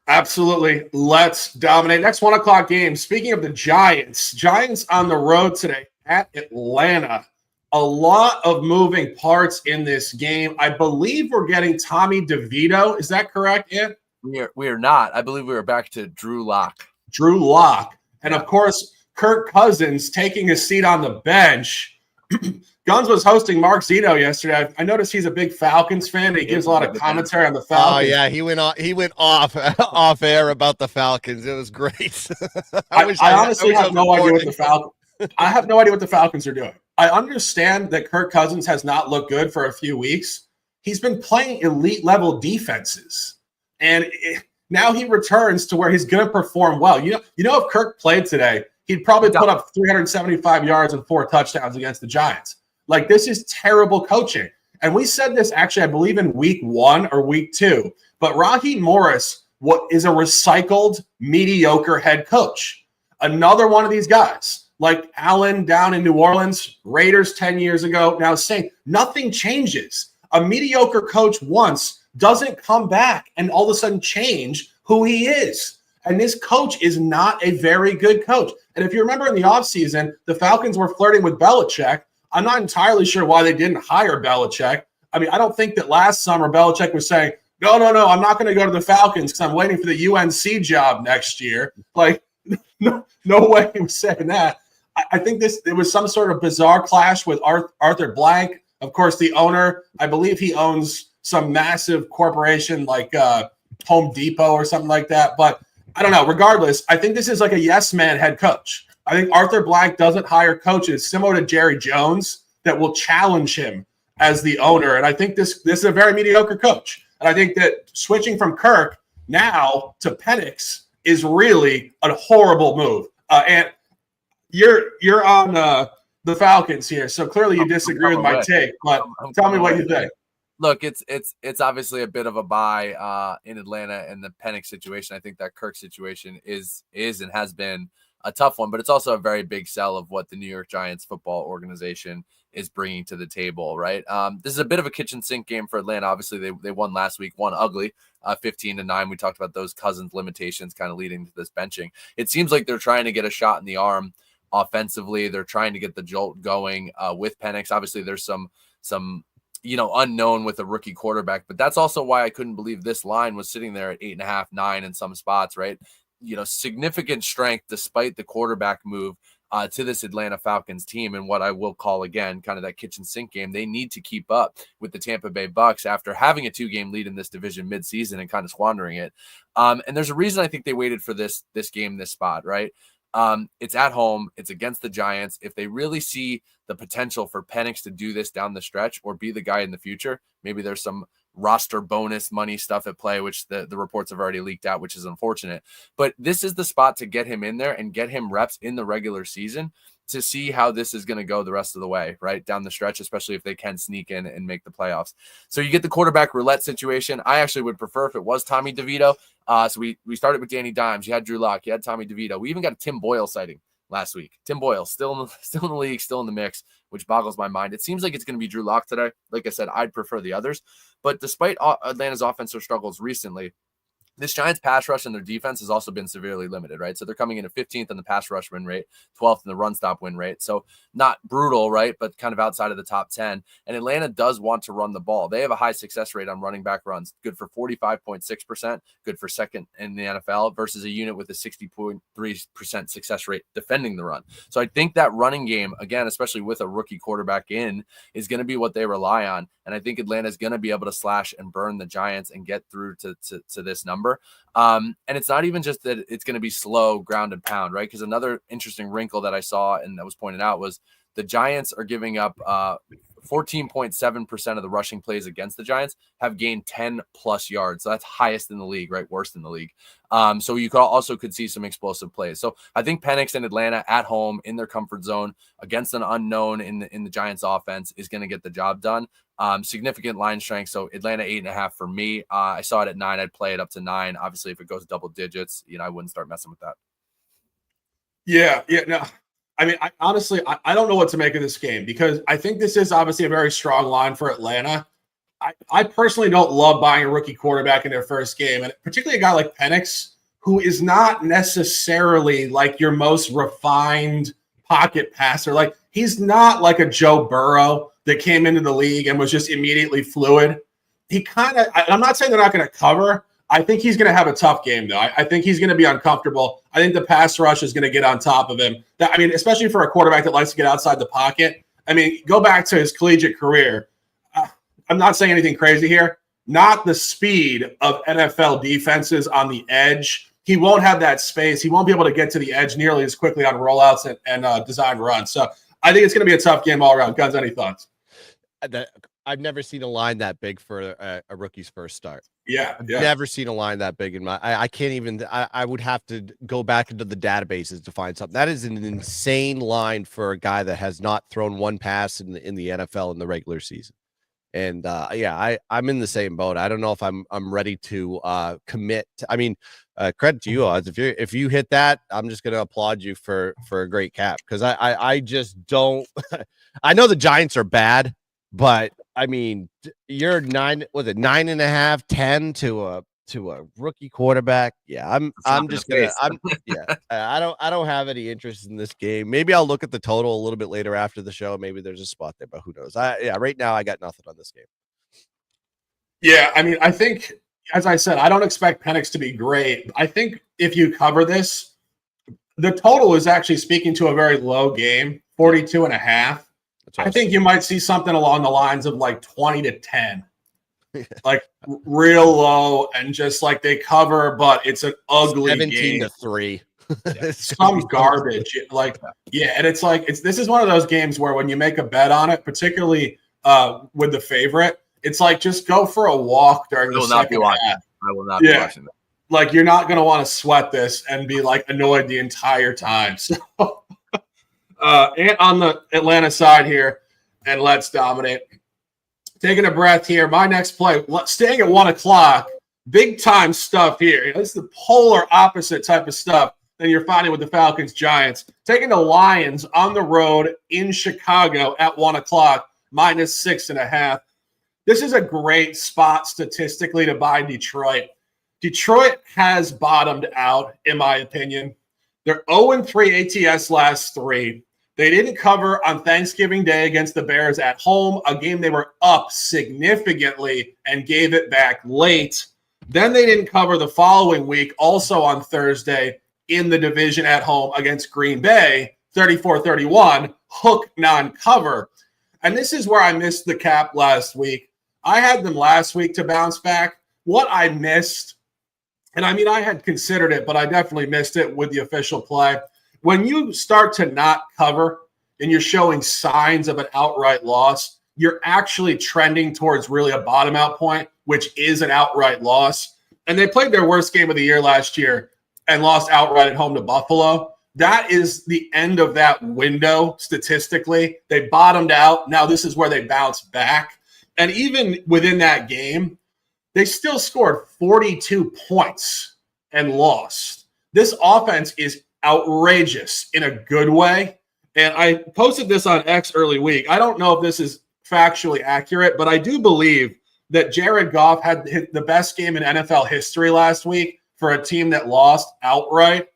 Absolutely. Let's dominate. Next 1 o'clock game. Speaking of the Giants on the road today at Atlanta. A lot of moving parts in this game. I believe we're getting Tommy DeVito. Is that correct, Ed? We are not. I believe we are back to Drew Lock. And of course, Kirk Cousins taking a seat on the bench. Guns was hosting Mark Zeno yesterday. I noticed he's a big Falcons fan. He gives a lot of commentary on the Falcons. Oh yeah, he went off air about the Falcons. It was great. I honestly have no idea what the Falcons. I have no idea what the Falcons are doing. I understand that Kirk Cousins has not looked good for a few weeks. He's been playing elite level defenses, and now he returns to where he's going to perform well. If Kirk played today, he'd probably put up 375 yards and 4 touchdowns against the Giants. Like, this is terrible coaching. And we said this actually, I believe, in week 1 or week 2. But Raheem Morris is a recycled, mediocre head coach. Another one of these guys, like Allen down in New Orleans, Raiders 10 years ago, now saying nothing changes. A mediocre coach once doesn't come back and all of a sudden change who he is. And this coach is not a very good coach. And if you remember in the offseason, the Falcons were flirting with Belichick. I'm not entirely sure why they didn't hire Belichick. I mean, I don't think that last summer Belichick was saying, no, I'm not going to go to the Falcons because I'm waiting for the UNC job next year. Like, no way he was saying that. I think it was some sort of bizarre clash with Arthur Blank. Of course, the owner, I believe he owns some massive corporation like Home Depot or something like that. But I don't know. Regardless, I think this is like a yes man head coach. I think Arthur Blank doesn't hire coaches similar to Jerry Jones that will challenge him as the owner. And I think this is a very mediocre coach. And I think that switching from Kirk now to Penix is really a horrible move. And you're on the Falcons here. So clearly you disagree with my take, but tell me what you think. Look, it's obviously a bit of a buy in Atlanta and the Penix situation. I think that Kirk situation is and has been a tough one, but it's also a very big sell of what the New York Giants football organization is bringing to the table, right? This is a bit of a kitchen sink game for Atlanta. Obviously, they won last week, won ugly, 15-9. We talked about those Cousins limitations kind of leading to this benching. It seems like they're trying to get a shot in the arm offensively. They're trying to get the jolt going with Penix. Obviously, there's some unknown with a rookie quarterback, but that's also why I couldn't believe this line was sitting there at 8.5, 9 in some spots, right? Significant strength despite the quarterback move to this Atlanta Falcons team, and what I will call again kind of that kitchen sink game. They need to keep up with the Tampa Bay Bucks after having a 2-game lead in this division midseason and kind of squandering it. And there's a reason I think they waited for this game, this spot, right? It's at home. It's against the Giants. If they really see the potential for Penix to do this down the stretch or be the guy in the future, maybe there's some roster bonus money stuff at play, which the reports have already leaked out, which is unfortunate. But this is the spot to get him in there and get him reps in the regular season to see how this is going to go the rest of the way, right? Down the stretch, especially if they can sneak in and make the playoffs. So you get the quarterback roulette situation. I actually would prefer if it was Tommy DeVito. So we started with Danny Dimes. You had Drew Lock. You had Tommy DeVito. We even got a Tim Boyle sighting last week. Tim Boyle still in the league, still in the mix, which boggles my mind. It seems like it's going to be Drew Lock today. Like I said, I'd prefer the others. But despite Atlanta's offensive struggles recently, this Giants pass rush and their defense has also been severely limited, right? So they're coming in at 15th in the pass rush win rate, 12th in the run stop win rate. So not brutal, right? But kind of outside of the top 10. And Atlanta does want to run the ball. They have a high success rate on running back runs, good for 45.6%, good for second in the NFL versus a unit with a 60.3% success rate defending the run. So I think that running game, again, especially with a rookie quarterback in, is going to be what they rely on. And I think Atlanta is going to be able to slash and burn the Giants and get through to this number. And it's not even just that it's going to be slow ground and pound, right? Because another interesting wrinkle that I saw and that was pointed out was the Giants are giving up 14.7% of the rushing plays against the Giants have gained 10 plus yards. So that's highest in the league, right? Worst in the league. So you could see some explosive plays. So I think Penix and Atlanta at home in their comfort zone against an unknown in the Giants offense is going to get the job done. Significant line strength. So Atlanta 8.5 for me. I saw it at 9. I'd play it up to 9. Obviously, if it goes double digits, I wouldn't start messing with that. Yeah. No. I mean, honestly, I don't know what to make of this game because I think this is obviously a very strong line for Atlanta. I personally don't love buying a rookie quarterback in their first game, and particularly a guy like Penix, who is not necessarily like your most refined pocket passer. Like, he's not like a Joe Burrow that came into the league and was just immediately fluid. I'm not saying they're not going to cover. I think he's going to have a tough game, though. I think he's going to be uncomfortable. I think the pass rush is going to get on top of him. Especially for a quarterback that likes to get outside the pocket. I mean, go back to his collegiate career. I'm not saying anything crazy here. Not the speed of NFL defenses on the edge. He won't have that space. He won't be able to get to the edge nearly as quickly on rollouts and design runs. So I think it's going to be a tough game all around. Guns, any thoughts? I've never seen a line that big for a rookie's first start. Yeah. Never seen a line that big in my. I can't even. I would have to go back into the databases to find something. That is an insane line for a guy that has not thrown one pass in the NFL in the regular season. And I'm in the same boat. I don't know if I'm ready to commit. Credit to you, Oz. If you hit that, I'm just going to applaud you for a great cap because I just don't. I know the Giants are bad, but I mean, you're 9.5, 10 to a rookie quarterback. Yeah, I don't have any interest in this game. Maybe I'll look at the total a little bit later after the show. Maybe there's a spot there, but who knows? Right now I got nothing on this game. Yeah, I mean, I think, as I said, I don't expect Penix to be great. I think if you cover this, the total is actually speaking to a very low game, 42.5. I think you might see something along the lines of like 20-10, like real low, and just like they cover, but it's an ugly 17-3. Some garbage. And it's like this is one of those games where when you make a bet on it, particularly with the favorite, it's like just go for a walk during the second half. I will not be watching that. Like, you're not going to want to sweat this and be like annoyed the entire time. So And on the Atlanta side here, and let's dominate. Taking a breath here. My next play, staying at 1 o'clock, big time stuff here. This is the polar opposite type of stuff than you're finding with the Falcons Giants. Taking the Lions on the road in Chicago at 1 o'clock, -6.5. This is a great spot statistically to buy Detroit. Detroit has bottomed out, in my opinion. They're 0-3 ATS last 3. They didn't cover on Thanksgiving Day against the Bears at home, a game they were up significantly and gave it back late. Then they didn't cover the following week, also on Thursday, in the division at home against Green Bay, 34-31, hook non-cover. And this is where I missed the cap last week. I had them last week to bounce back. What I missed, and I mean, I had considered it, but I definitely missed it with the official play. When you start to not cover and you're showing signs of an outright loss, you're actually trending towards really a bottom out point, which is an outright loss. And they played their worst game of the year last year and lost outright at home to Buffalo. That is the end of that window statistically. They bottomed out. Now this is where they bounce back. And even within that game, they still scored 42 points and lost. This offense is outrageous in a good way. And I posted this on X early week. I don't know if this is factually accurate, but I do believe that Jared Goff had the best game in NFL history last week for a team that lost outright.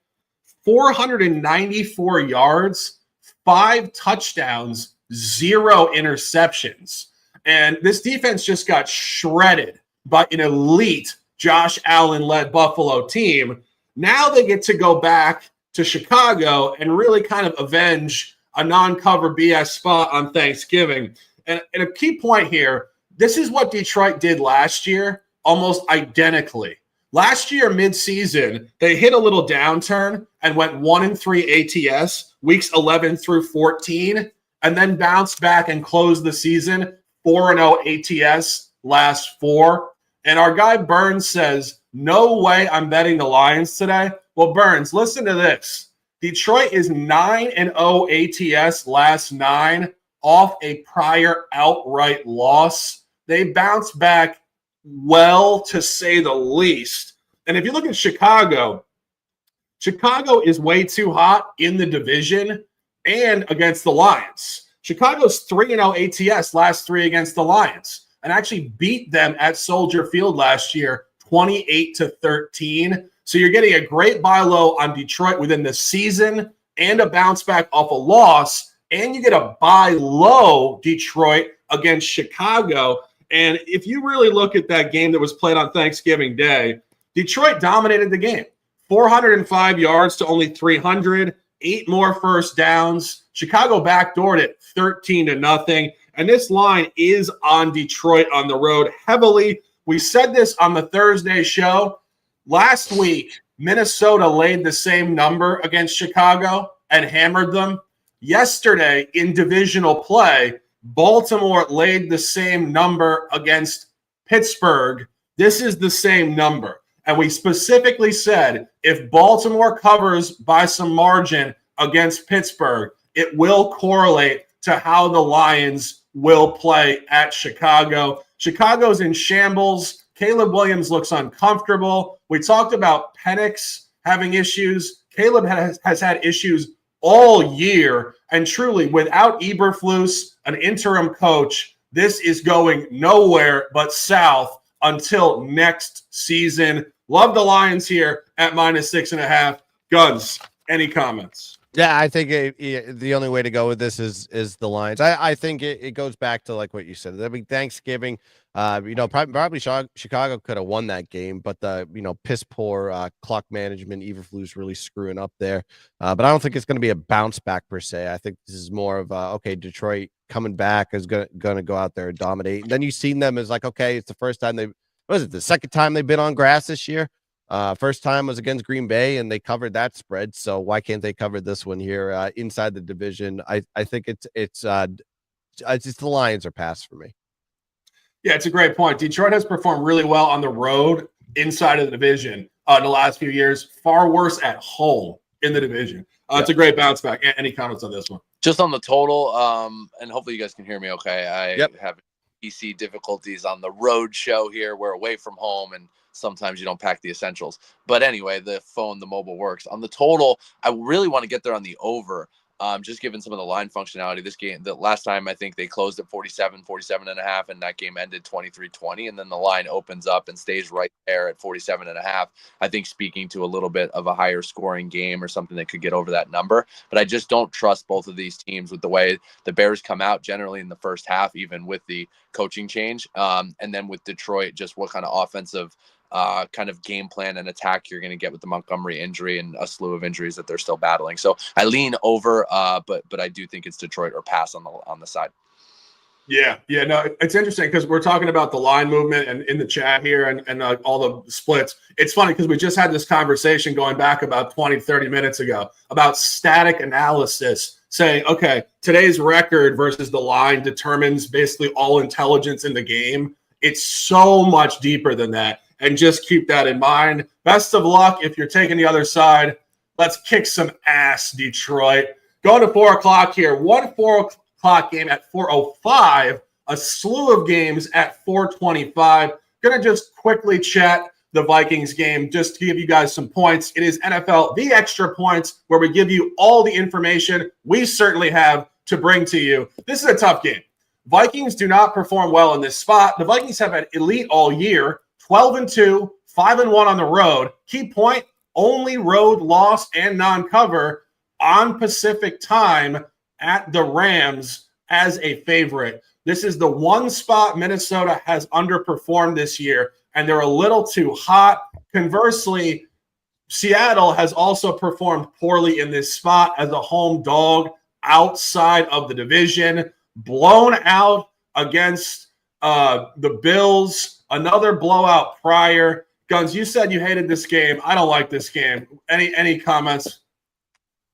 494 yards, 5 touchdowns, 0 interceptions. And this defense just got shredded by an elite Josh Allen-led Buffalo team. Now they get to go back to Chicago and really kind of avenge a non-cover BS spot on Thanksgiving. And a key point here, this is what Detroit did last year, almost identically. Last year, midseason, they hit a little downturn and went 1-3 ATS, weeks 11 through 14, and then bounced back and closed the season 4-0 ATS last 4. And our guy Burns says, no way I'm betting the Lions today. Well, Burns, listen to this. Detroit is 9-0 ATS last 9 off a prior outright loss. They bounced back well, to say the least. And if you look at Chicago, Chicago is way too hot in the division and against the Lions. Chicago's 3-0 ATS last 3 against the Lions and actually beat them at Soldier Field last year, 28-13. So you're getting a great buy low on Detroit within the season and a bounce back off a loss, and you get a buy low Detroit against Chicago. And if you really look at that game that was played on Thanksgiving Day, Detroit dominated the game. 405 yards to only 300, 8 more first downs. Chicago backdoored it 13-0. And this line is on Detroit on the road heavily. We said this on the Thursday show. Last week, Minnesota laid the same number against Chicago and hammered them. Yesterday, in divisional play, Baltimore laid the same number against Pittsburgh. This is the same number. And we specifically said if Baltimore covers by some margin against Pittsburgh, it will correlate to how the Lions will play at Chicago. Chicago's in shambles. Caleb Williams looks uncomfortable. We talked about Penix having issues. Caleb has had issues all year. And truly, without Eberflus, an interim coach, this is going nowhere but south until next season. Love the Lions here at -6.5. Guns, any comments? Yeah, I think the only way to go with this is the Lions. I think it goes back to like what you said. I mean, Thanksgiving, probably Chicago could have won that game, but the piss poor clock management, Eberflus really screwing up there. But I don't think it's going to be a bounce back per se. I think this is more of okay, Detroit coming back is going to go out there and dominate. And then you've seen them as like, okay, it's the first time the second time they've been on grass this year. First time was against Green Bay and they covered that spread. So why can't they cover this one here inside the division? I think it's the Lions are past for me. Yeah, it's a great point. Detroit has performed really well on the road inside of the division in the last few years. Far worse at home in the division. It's a great bounce back. Any comments on this one? Just on the total, and hopefully you guys can hear me okay. I have PC difficulties on the road show here. We're away from home, and sometimes you don't pack the essentials. But anyway, the mobile works. On the total, I really want to get there on the over. Just given some of the line functionality, this game, the last time I think they closed at 47 and a half, and that game ended 23-20, and then the line opens up and stays right there at 47 and a half. I think speaking to a little bit of a higher scoring game or something that could get over that number, but I just don't trust both of these teams with the way the Bears come out generally in the first half, even with the coaching change. And then with Detroit, just what kind of offensive kind of game plan and attack you're going to get with the Montgomery injury and a slew of injuries that they're still battling. So I lean over, but I do think it's Detroit or pass on the side. Yeah, no, it's interesting because we're talking about the line movement and in the chat here and all the splits. It's funny because we just had this conversation going back about 20, 30 minutes ago about static analysis saying, okay, today's record versus the line determines basically all intelligence in the game. It's so much deeper than that. And just keep that in mind. Best of luck if you're taking the other side. Let's kick some ass, Detroit. Going to 4 o'clock here. 4 o'clock game at 4:05. A slew of games at 4:25. Going to just quickly chat the Vikings game just to give you guys some points. It is NFL The Extra Points, where we give you all the information we certainly have to bring to you. This is a tough game. Vikings do not perform well in this spot. The Vikings have been elite all year. 12-2, 5-1 on the road. Key point, only road loss and non-cover on Pacific time at the Rams as a favorite. This is the one spot Minnesota has underperformed this year, and they're a little too hot. Conversely, Seattle has also performed poorly in this spot as a home dog outside of the division, blown out against the Bills. Another blowout prior. Guns, you said you hated this game. I don't like this game. Any comments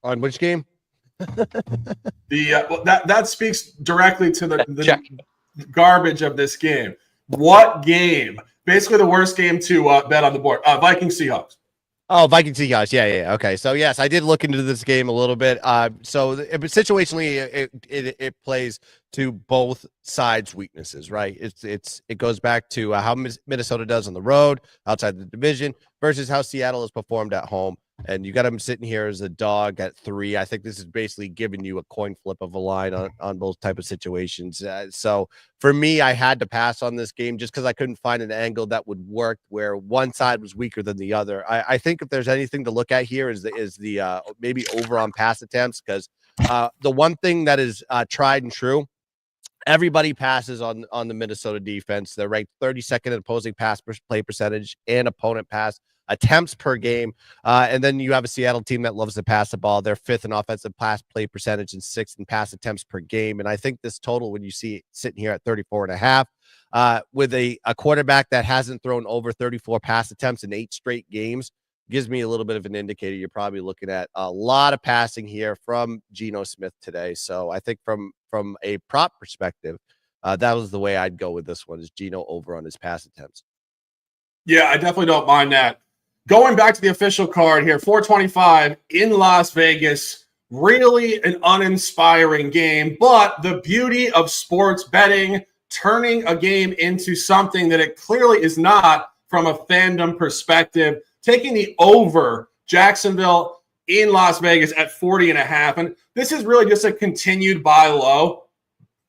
on which game? That speaks directly to the garbage of this game. What game? Basically, the worst game to bet on the board. Vikings Seahawks. Oh, Vikings Seahawks. Yeah. Okay. So yes, I did look into this game a little bit. Situationally, it plays to both sides' weaknesses, right? It goes back to how Minnesota does on the road outside the division versus how Seattle has performed at home. And you got them sitting here as a dog at 3. I think this is basically giving you a coin flip of a line on both type of situations. So for me, I had to pass on this game just because I couldn't find an angle that would work where one side was weaker than the other. I think if there's anything to look at here is the maybe over on pass attempts, because the one thing that is tried and true, everybody passes on the Minnesota defense. They're ranked 32nd in opposing pass play percentage and opponent pass attempts per game. And then you have a Seattle team that loves to pass the ball. They're 5th in offensive pass play percentage and 6th in pass attempts per game. And I think this total, when you see it sitting here at 34.5, with a quarterback that hasn't thrown over 34 pass attempts in 8 straight games, gives me a little bit of an indicator. You're probably looking at a lot of passing here from Geno Smith today. So I think from a prop perspective, that was the way I'd go with this one, is Geno over on his pass attempts. Yeah, I definitely don't mind that. Going back to the official card here, 425 in Las Vegas. Really an uninspiring game, but the beauty of sports betting, turning a game into something that it clearly is not from a fandom perspective. Taking the over, Jacksonville in Las Vegas at 40.5. And this is really just a continued buy low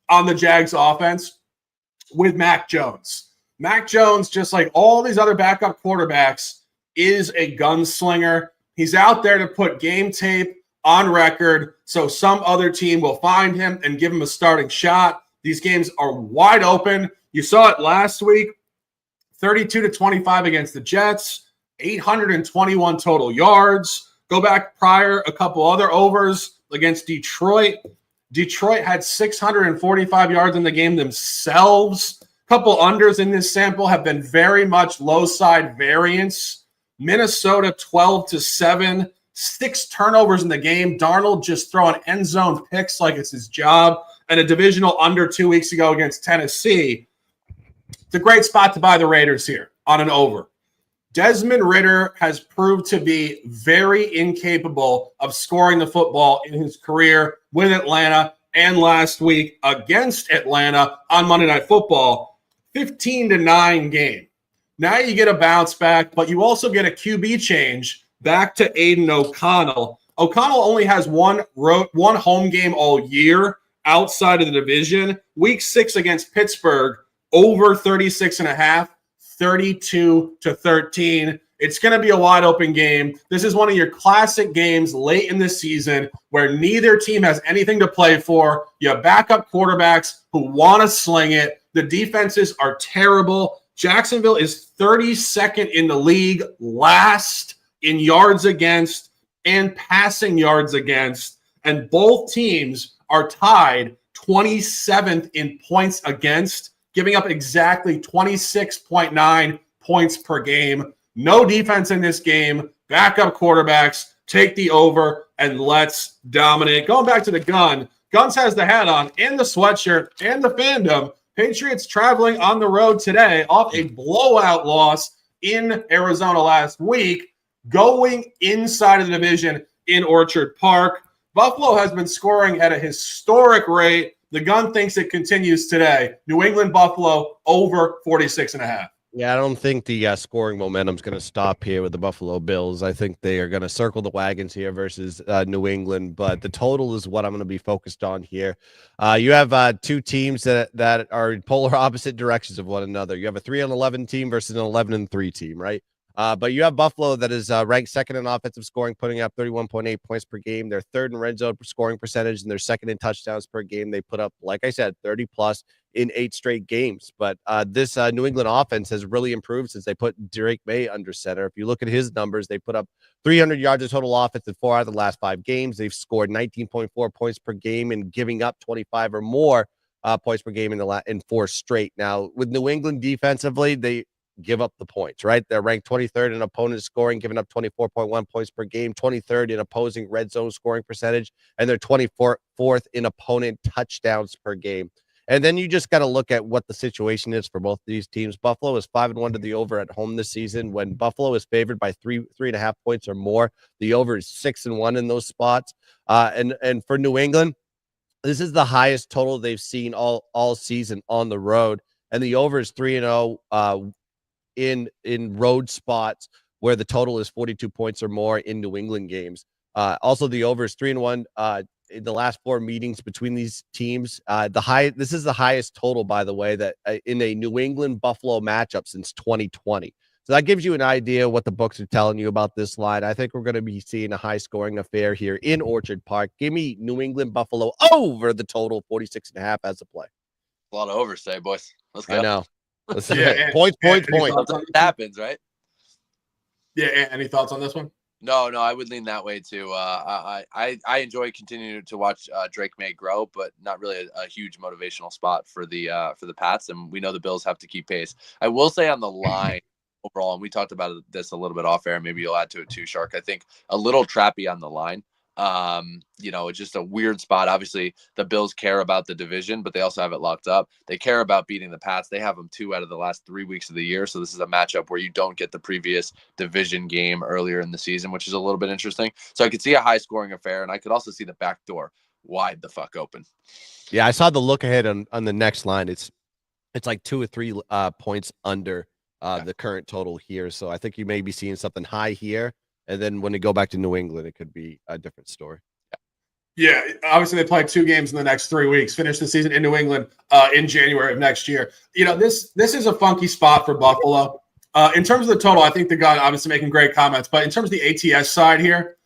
on the Jags offense with Mac Jones. Mac Jones, just like all these other backup quarterbacks, is a gunslinger. He's out there to put game tape on record so some other team will find him and give him a starting shot. These games are wide open. You saw it last week, 32-25 against the Jets, 821 total yards. Go back prior, a couple other overs against Detroit. Detroit had 645 yards in the game themselves. A couple unders in this sample have been very much low side variance. Minnesota 12-7, 6 turnovers in the game. Darnold just throwing end zone picks like it's his job. And a divisional under 2 weeks ago against Tennessee. It's a great spot to buy the Raiders here on an over. Desmond Ridder has proved to be very incapable of scoring the football in his career with Atlanta and last week against Atlanta on Monday Night Football. 15-9 game. Now you get a bounce back, but you also get a QB change back to Aiden O'Connell. O'Connell only has one home game all year outside of the division. Week 6 against Pittsburgh, over 36.5. 32-13. It's going to be a wide open game. This is one of your classic games late in the season where neither team has anything to play for. You have backup quarterbacks who want to sling it. The defenses are terrible. Jacksonville is 32nd in the league, last in yards against and passing yards against. And both teams are tied 27th in points against, giving up exactly 26.9 points per game. No defense in this game. Backup quarterbacks. Take the over and let's dominate. Going back to the gun. Guns has the hat on and the sweatshirt and the fandom. Patriots traveling on the road today off a blowout loss in Arizona last week, going inside of the division in Orchard Park. Buffalo has been scoring at a historic rate. The gun thinks it continues today. New England, Buffalo, over 46.5. Yeah, I don't think the scoring momentum is going to stop here with the Buffalo Bills. I think they are going to circle the wagons here versus New England, but the total is what I'm going to be focused on here. You have two teams that are polar opposite directions of one another. You have a 3-11 team versus an 11-3 team, right? But you have Buffalo that is ranked second in offensive scoring, putting up 31.8 points per game. They're third in red zone scoring percentage, and they're second in touchdowns per game. They put up, like I said, 30-plus in 8 straight games. But this New England offense has really improved since they put Drake May under center. If you look at his numbers, they put up 300 yards of total offense in 4 out of the last 5 games. They've scored 19.4 points per game and giving up 25 or more points per game in 4 straight. Now, with New England defensively, they give up the points, right? They're ranked 23rd in opponent scoring, giving up 24.1 points per game, 23rd in opposing red zone scoring percentage, and they're 24th in opponent touchdowns per game. And then you just got to look at what the situation is for both these teams. Buffalo is 5-1 to the over at home this season. When Buffalo is favored by 3.5 points or more, the over is 6-1 in those spots. And for New England, this is the highest total they've seen all season on the road, and the over is 3-0 in road spots where the total is 42 points or more in New England games. Also, the over is 3-1 in the last 4 meetings between these teams. This is the highest total, by the way, that in a New England Buffalo matchup since 2020. So that gives you an idea what the books are telling you about this line. I think we're going to be seeing a high scoring affair here in Orchard Park. Give me New England Buffalo over the total 46.5 as a play. A lot of overs today, boys. Let's go. I know. Points. It happens, right? Yeah, any thoughts on this one? No, I would lean that way too. I enjoy continuing to watch Drake May grow, but not really a huge motivational spot for the Pats, and we know the Bills have to keep pace. I will say on the line overall, and we talked about this a little bit off air. Maybe you'll add to it too, Shark. I think a little trappy on the line. It's just a weird spot. Obviously, the Bills care about the division, but they also have it locked up. They care about beating the Pats. They have them 2 out of the last 3 weeks of the year. So this is a matchup where you don't get the previous division game earlier in the season, which is a little bit interesting. So I could see a high scoring affair, and I could also see the back door wide the fuck open. Yeah, I saw the look ahead on the next line. It's like 2 or 3 points under the current total here. So I think you may be seeing something high here. And then when they go back to New England, it could be a different story. Yeah, obviously they play 2 games in the next 3 weeks. Finish the season in New England in January of next year. This is a funky spot for Buffalo. In terms of the total, I think the guy obviously making great comments. But in terms of the ATS side here,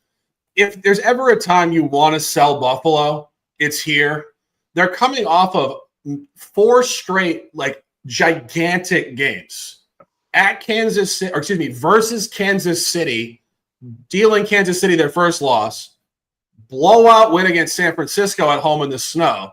if there's ever a time you want to sell Buffalo, it's here. They're coming off of 4 straight gigantic games at versus Kansas City. Dealing Kansas City their first loss, blowout win against San Francisco at home in the snow.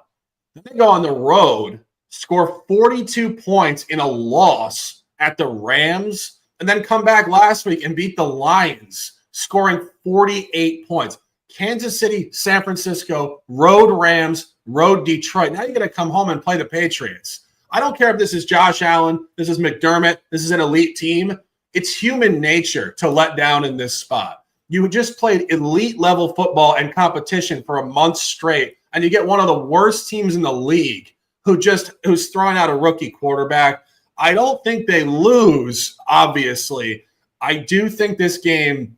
Then they go on the road, score 42 points in a loss at the Rams, and then come back last week and beat the Lions, scoring 48 points. Kansas City, San Francisco, road Rams, road Detroit. Now you're going to come home and play the Patriots. I don't care if this is Josh Allen, this is McDermott, this is an elite team. it's human nature to let down in this spot. You just played elite level football and competition for a month straight, and you get one of the worst teams in the league who's throwing out a rookie quarterback. I don't think they lose, obviously. I do think this game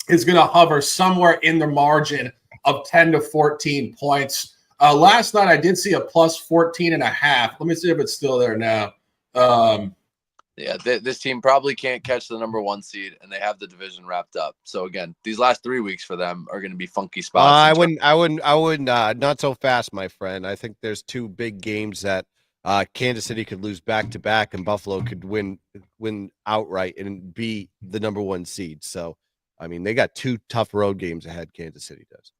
is going to hover somewhere in the margin of 10 to 14 points. Last night, I did see a plus 14.5. Let me see if it's still there now. This team probably can't catch the number 1 seed, and they have the division wrapped up. So again, these last 3 weeks for them are going to be funky spots. I wouldn't. Not so fast, my friend. I think there's 2 big games that Kansas City could lose back to back, and Buffalo could win outright and be the number 1 seed. So, I mean, they got 2 tough road games ahead. Kansas City does.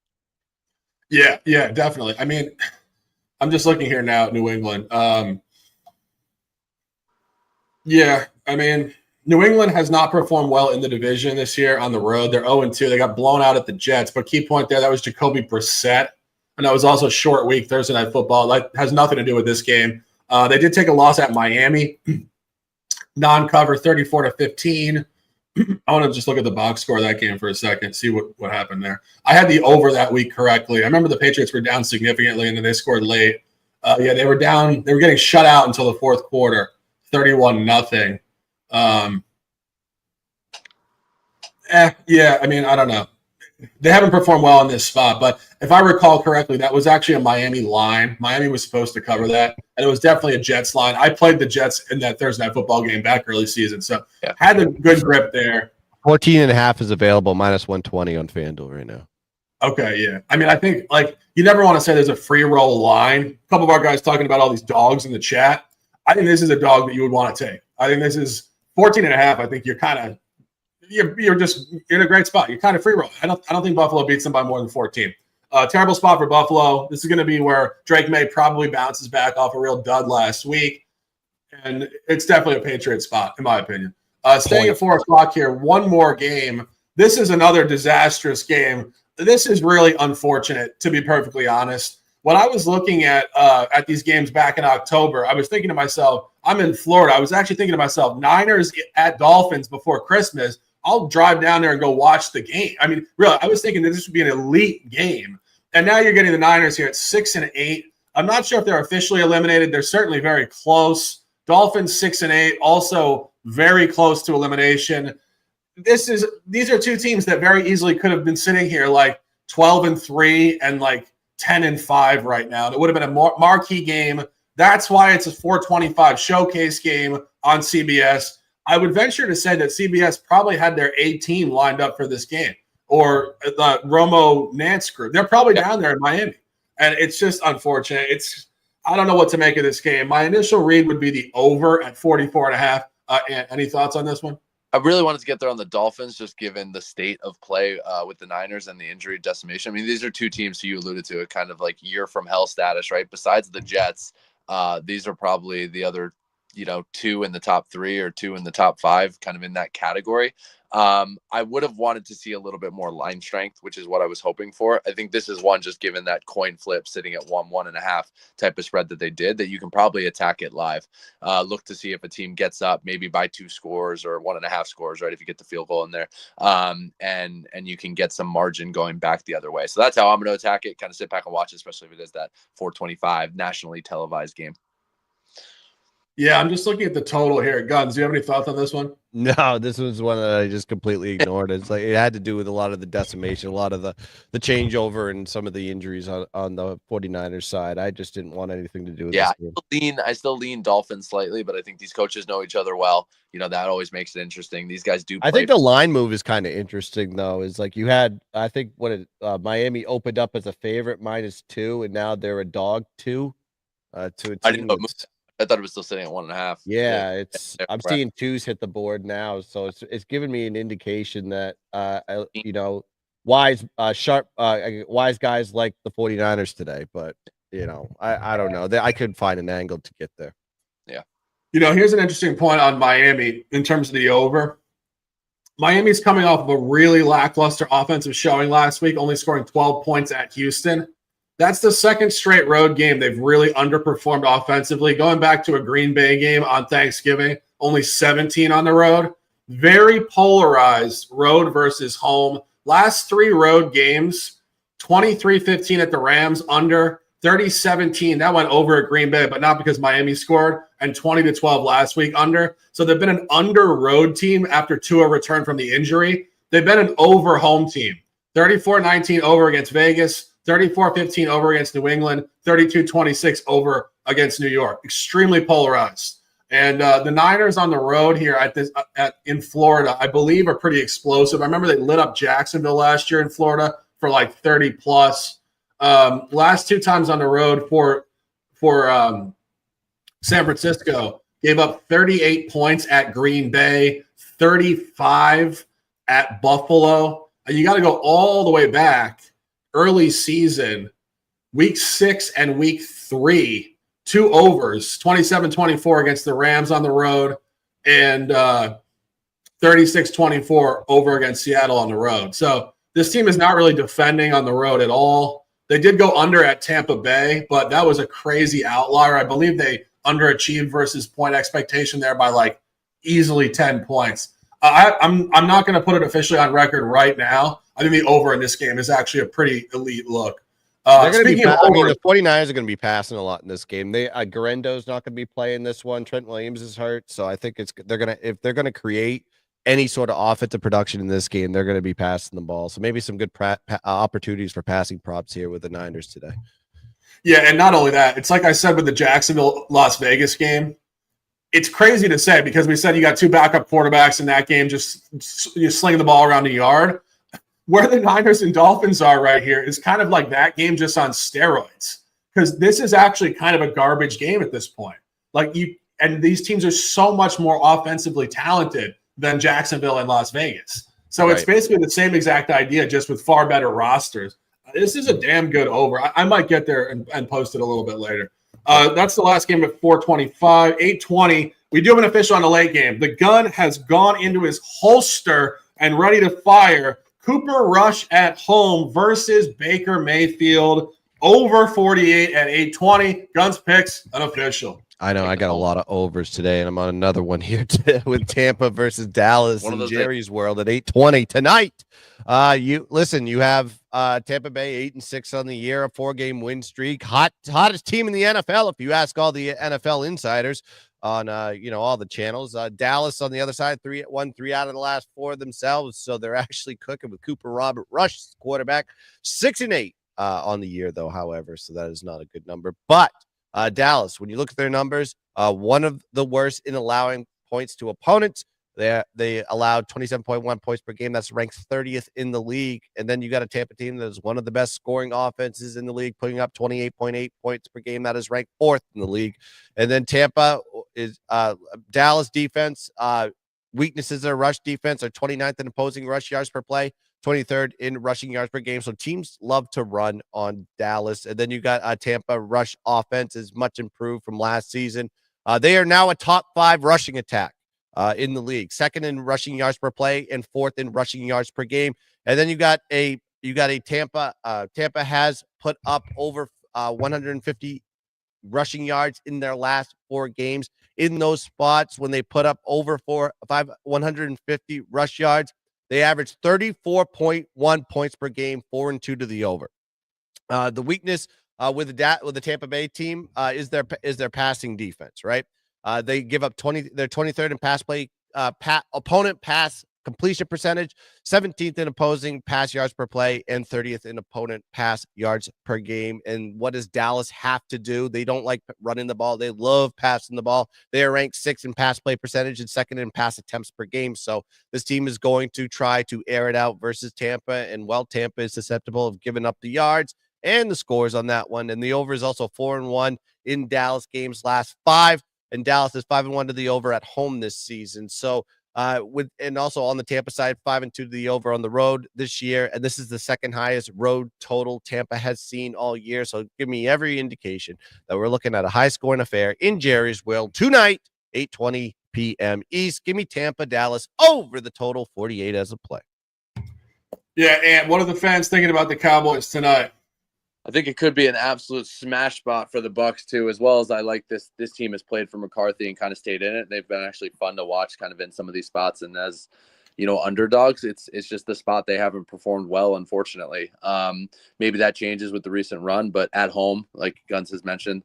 Yeah, definitely. I mean, I'm just looking here now at New England. Yeah, I mean, New England has not performed well in the division this year on the road. They're 0-2. They got blown out at the Jets. But key point there, that was Jacoby Brissett. And that was also a short week, Thursday Night Football. That has nothing to do with this game. They did take a loss at Miami. Non-cover, 34-15. I want to just look at the box score of that game for a second, see what happened there. I had the over that week correctly. I remember the Patriots were down significantly, and then they scored late. They were down. They were getting shut out until the fourth quarter, 31-0. I mean, I don't know. They haven't performed well in this spot, but if I recall correctly, that was actually a Miami line. Miami was supposed to cover that, and it was definitely a Jets line. I played the Jets in that Thursday Night Football game back early season, so had a good grip there. 14.5 is available, minus 120 on FanDuel right now. Okay, yeah. I mean, I think, you never want to say there's a free roll line. A couple of our guys talking about all these dogs in the chat. I think this is a dog that you would want to take. I think this is 14.5. I think you're just in a great spot. You're kind of free roll. I don't think Buffalo beats them by more than 14. Terrible spot for Buffalo. This is going to be where Drake May probably bounces back off a real dud last week. And it's definitely a Patriot spot, in my opinion. Staying at 4 o'clock here, one more game. This is another disastrous game. This is really unfortunate, to be perfectly honest. When I was looking at these games back in October, I was thinking to myself, I'm in Florida. I was actually thinking to myself, Niners at Dolphins before Christmas. I'll drive down there and go watch the game. I mean, really, I was thinking that this would be an elite game. And now you're getting the Niners here at 6-8. I'm not sure if they're officially eliminated. They're certainly very close. Dolphins 6-8, also very close to elimination. These are 2 teams that very easily could have been sitting here 12-3 and 10-5 right now. It would have been a marquee game. That's why it's a 425 showcase game on CBS. I would venture to say that CBS probably had their A team lined up for this game, or the Romo Nance group. They're probably down there in Miami, and it's just unfortunate. I don't know what to make of this game. My initial read would be the over at 44.5. Any thoughts on this one? I really wanted to get there on the Dolphins, just given the state of play with the Niners and the injury decimation. I mean, these are 2 teams who you alluded to, kind of year from hell status, right? Besides the Jets, these are probably the other 2 in the top 3 or 2 in the top 5, kind of in that category. I would have wanted to see a little bit more line strength, which is what I was hoping for. I think this is one, just given that coin flip sitting at 1.5 type of spread that they did, that you can probably attack it live. Look to see if a team gets up maybe by 2 scores or 1.5 scores, right? If you get the field goal in there, and you can get some margin going back the other way. So that's how I'm going to attack it. Kind of sit back and watch it, especially if it is that 425 nationally televised game. Yeah, I'm just looking at the total here. Guns, do you have any thoughts on this one? No, this was one that I just completely ignored. It's it had to do with a lot of the decimation, a lot of the changeover, and some of the injuries on the 49ers side. I just didn't want anything to do with this game. I still lean Dolphins slightly, but I think these coaches know each other well. That always makes it interesting. These guys do play. I think the line move is kind of interesting, though. Is you had, I think, Miami opened up as a favorite -2, and now they're a dog 2 to a team. I thought it was still sitting at 1.5. Yeah, I'm seeing 2s hit the board now, so it's giving me an indication that wise guys like the 49ers today, but I don't know. I could find an angle to get there. Yeah. Here's an interesting point on Miami in terms of the over. Miami's coming off of a really lackluster offensive showing last week, only scoring 12 points at Houston. That's the second straight road game they've really underperformed offensively. Going back to a Green Bay game on Thanksgiving, only 17 on the road. very polarized road versus home. Last 3 road games, 23-15 at the Rams, under 30-17. That went over at Green Bay, but not because Miami scored, and 20-12 last week, under. So they've been an under road team after Tua returned from the injury. They've been an over home team. 34-19 over against Vegas, 34-15 over against New England, 32-26 over against New York. Extremely polarized. And the Niners on the road here in Florida, I believe, are pretty explosive. I remember they lit up Jacksonville last year in Florida for like 30 plus. Last 2 times on the road for San Francisco, gave up 38 points at Green Bay, 35 at Buffalo. You got to go all the way back early season, week 6 and week 3, 2 overs, 27-24 against the Rams on the road, and 36-24 over against Seattle on the road. So this team is not really defending on the road at all. They did go under at Tampa Bay, but that was a crazy outlier. I believe they underachieved versus point expectation there by like easily 10 points. I'm not going to put it officially on record right now. I think the over in this game is actually a pretty elite look. They're going to be. I mean, the 49ers are going to be passing a lot in this game. Garendo's not going to be playing this one. Trent Williams is hurt, so I think if they're going to create any sort of offensive production in this game, they're going to be passing the ball. So maybe some good opportunities for passing props here with the Niners today. Yeah, and not only that, it's like I said with the Jacksonville Las Vegas game. It's crazy to say because we said you got 2 backup quarterbacks in that game, just slinging the ball around the yard. Where the Niners and Dolphins are right here is kind of like that game just on steroids, because this is actually kind of a garbage game at this point. And these teams are so much more offensively talented than Jacksonville and Las Vegas. So It's basically the same exact idea, just with far better rosters. This is a damn good over. I might get there and post it a little bit later. That's the last game at 4:25, 8:20. We do have an official on the late game. The gun has gone into his holster and ready to fire. Cooper Rush at home versus Baker Mayfield, over 48 at 8:20. Guns picks, unofficial. I know I got a lot of overs today, and I'm on another one here with Tampa versus Dallas in Jerry's world at 8:20 tonight. You have Tampa Bay 8-6 on the year, a 4-game win streak, hottest team in the NFL if you ask all the NFL insiders on all the channels. Dallas on the other side, 3 out of the last 4 themselves, so they're actually cooking with Cooper Rush, quarterback, 6-8 on the year though. However, so that is not a good number, but. Dallas, when you look at their numbers, one of the worst in allowing points to opponents. They allowed 27.1 points per game. That's ranked 30th in the league. And then you got a Tampa team that is one of the best scoring offenses in the league, putting up 28.8 points per game. That is ranked 4th in the league. And then Tampa is Dallas defense. Weaknesses of rush defense are 29th in opposing rush yards per play, 23rd in rushing yards per game. So teams love to run on Dallas. And then you got a Tampa rush offense is much improved from last season. They are now a top 5 rushing attack in the league, 2nd in rushing yards per play and 4th in rushing yards per game. And then you got a Tampa. Tampa has put up over 150 rushing yards in their last 4 games. In those spots, when they put up over 150 rush yards, they average 34.1 points per game, 4-2 to the over. The weakness with the Tampa Bay team is their passing defense, right? They give up they're 23rd in pass play, opponent pass completion percentage, 17th in opposing pass yards per play, and 30th in opponent pass yards per game. And what does Dallas have to do? They don't like running the ball. They love passing the ball. They are ranked 6th in pass play percentage and 2nd in pass attempts per game. So this team is going to try to air it out versus Tampa. And Tampa is susceptible of giving up the yards and the scores on that one. And the over is also 4-1 in Dallas games last 5. And Dallas is 5-1 to the over at home this season. So and also on the Tampa side, 5-2 to the over on the road this year. And this is the 2nd highest road total Tampa has seen all year. So give me every indication that we're looking at a high scoring affair in Jerry's world tonight, 8:20 p.m. East. Give me Tampa, Dallas over the total 48 as a play. Yeah. And what are the fans thinking about the Cowboys tonight? I think it could be an absolute smash spot for the Bucs too, as well as I like this team has played for McCarthy and kind of stayed in it. They've been actually fun to watch kind of in some of these spots. And as underdogs, it's just the spot they haven't performed well, unfortunately. Maybe that changes with the recent run, but at home, like Guns has mentioned,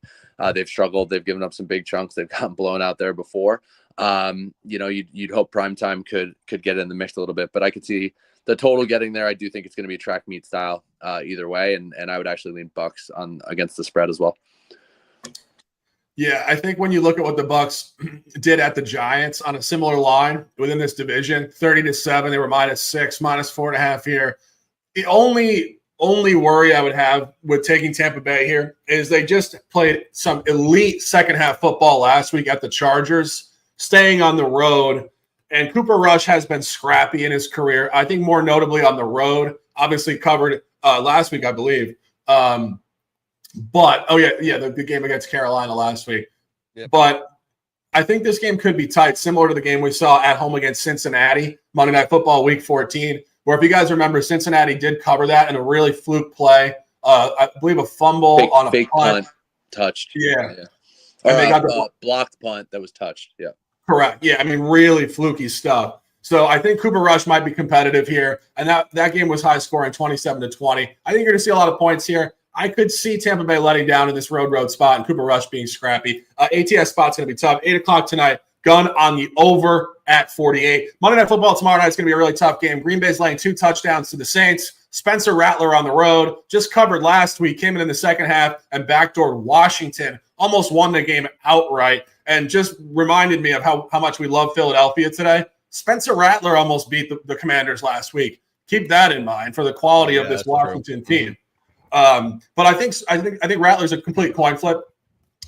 they've struggled. They've given up some big chunks. They've gotten blown out there before. You'd hope primetime could get in the mix a little bit, but I could see the total getting there. I do think it's going to be track meet style either way, and I would actually lean Bucs on against the spread as well. Yeah, I think when you look at what the Bucs did at the Giants on a similar line within this division, 30-7, they were -6, -4.5 here. The only worry I would have with taking Tampa Bay here is they just played some elite second half football last week at the Chargers, staying on the road. And Cooper Rush has been scrappy in his career. I think more notably on the road, obviously covered last week, I believe. But the game against Carolina last week. Yep. But I think this game could be tight, similar to the game we saw at home against Cincinnati, Monday Night Football, Week 14, where if you guys remember, Cincinnati did cover that in a really fluke play. I believe a fumble on a fake punt touched. Yeah. And they got the blocked punt that was touched. Yeah. Correct. Yeah, I mean, really fluky stuff. So I think Cooper Rush might be competitive here, and that game was high scoring, 27-20. I think you're going to see a lot of points here. I could see Tampa Bay letting down in this road spot and Cooper Rush being scrappy. ATS spot's going to be tough. 8 o'clock tonight. Gun on the over at 48. Monday Night Football tomorrow night is going to be a really tough game. Green Bay's laying 2 touchdowns to the Saints. Spencer Rattler on the road, just covered last week, came in the second half and backdoored Washington. Almost won the game outright, and just reminded me of how much we love Philadelphia today. Spencer Rattler almost beat the Commanders last week. Keep that in mind for the quality of this Washington team. But I think Rattler's a complete coin flip.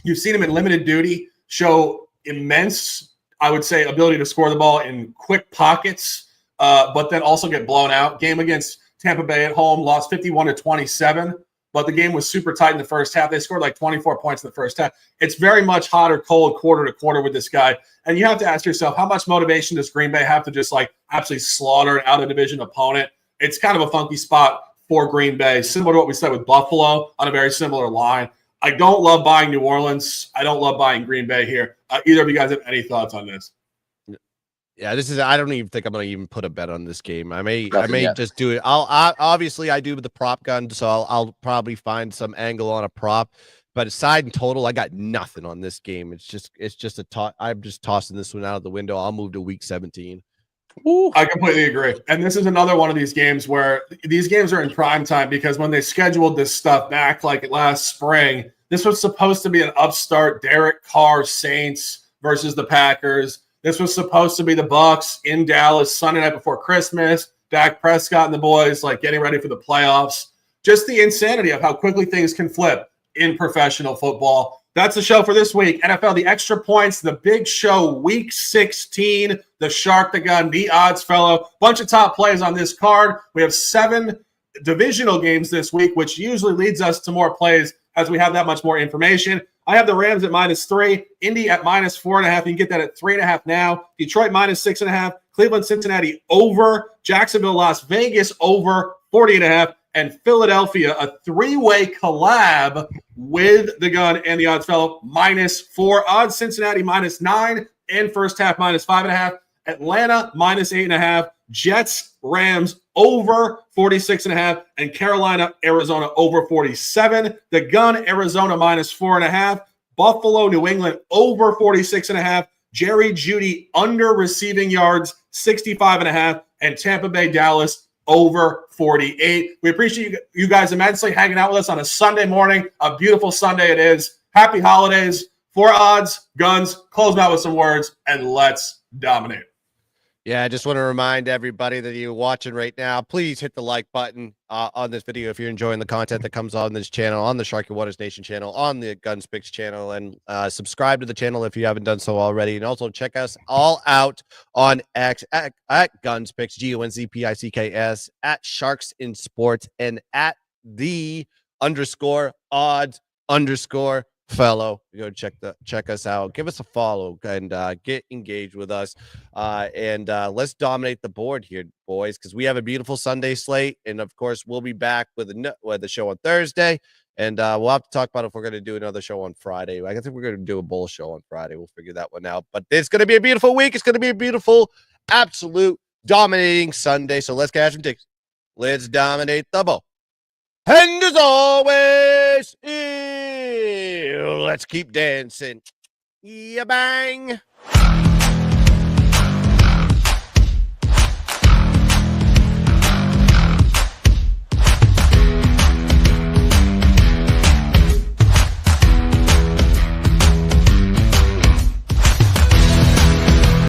You've seen him in limited duty show immense, I would say, ability to score the ball in quick pockets, but then also get blown out. Game against Tampa Bay at home, lost 51-27, but the game was super tight in the first half. They scored like 24 points in the first half. It's very much hot or cold quarter to quarter with this guy. And you have to ask yourself, how much motivation does Green Bay have to just like absolutely slaughter an out-of-division opponent? It's kind of a funky spot for Green Bay, similar to what we said with Buffalo on a very similar line. I don't love buying New Orleans. I don't love buying Green Bay here. Either of you guys have any thoughts on this? Yeah, I don't even think I'm going to even put a bet on this game. I may just do it. Obviously I do with the prop gun, so I'll probably find some angle on a prop. But aside and total, I got nothing on this game. It's just I'm just tossing this one out of the window. I'll move to week 17. Ooh. I completely agree. And this is another one of these games where these games are in prime time, because when they scheduled this stuff back like last spring, this was supposed to be an upstart Derek Carr Saints versus the Packers. This was supposed to be the Bucs in Dallas Sunday night before Christmas. Dak Prescott and the boys like getting ready for the playoffs. Just the insanity of how quickly things can flip in professional football. That's the show for this week. NFL, the extra points, the big show, week 16, the Shark, the Gun, the Odds Fellow. Bunch of top plays on this card. We have 7 divisional games this week, which usually leads us to more plays as we have that much more information. I have the Rams at -3, Indy at -4.5. You can get that at 3.5 now. Detroit -6.5, Cleveland, Cincinnati over, Jacksonville, Las Vegas over 40.5, and Philadelphia, a 3-way collab with the Gun and the Odds Fellow, -4. Odds Cincinnati -9 and first half -5.5. Atlanta -8.5. Jets, Rams over 46.5, and Carolina, Arizona over 47. The Gun, Arizona -4.5. Buffalo, New England over 46.5. Jerry Jeudy under receiving yards 65.5, and Tampa Bay, Dallas over 48. We appreciate you guys immensely hanging out with us on a Sunday morning. A beautiful Sunday it is. Happy holidays. For Odds, Guns, close them out with some words, and let's dominate. Yeah, I just want to remind everybody that you're watching right now, please hit the like button on this video if you're enjoying the content that comes on this channel, on the Sharky Waters Nation channel, on the Guns Picks channel, and subscribe to the channel if you haven't done so already. And also check us all out on X at Guns Picks, GUNZPICKS, at Sharks in Sports, and at the _odds_ fellow. Go check us out, give us a follow, and get engaged with us, and let's dominate the board here, boys, because we have a beautiful Sunday slate. And of course we'll be back with the show on Thursday, And we'll have to talk about if we're going to do another show on Friday. I think we're going to do a bull show on Friday. We'll figure that one out. But it's going to be a beautiful week. It's going to be a beautiful, absolute, dominating Sunday. So let's catch some ticks. Let's dominate the bowl. And as always, let's keep dancing. Yeah, bang.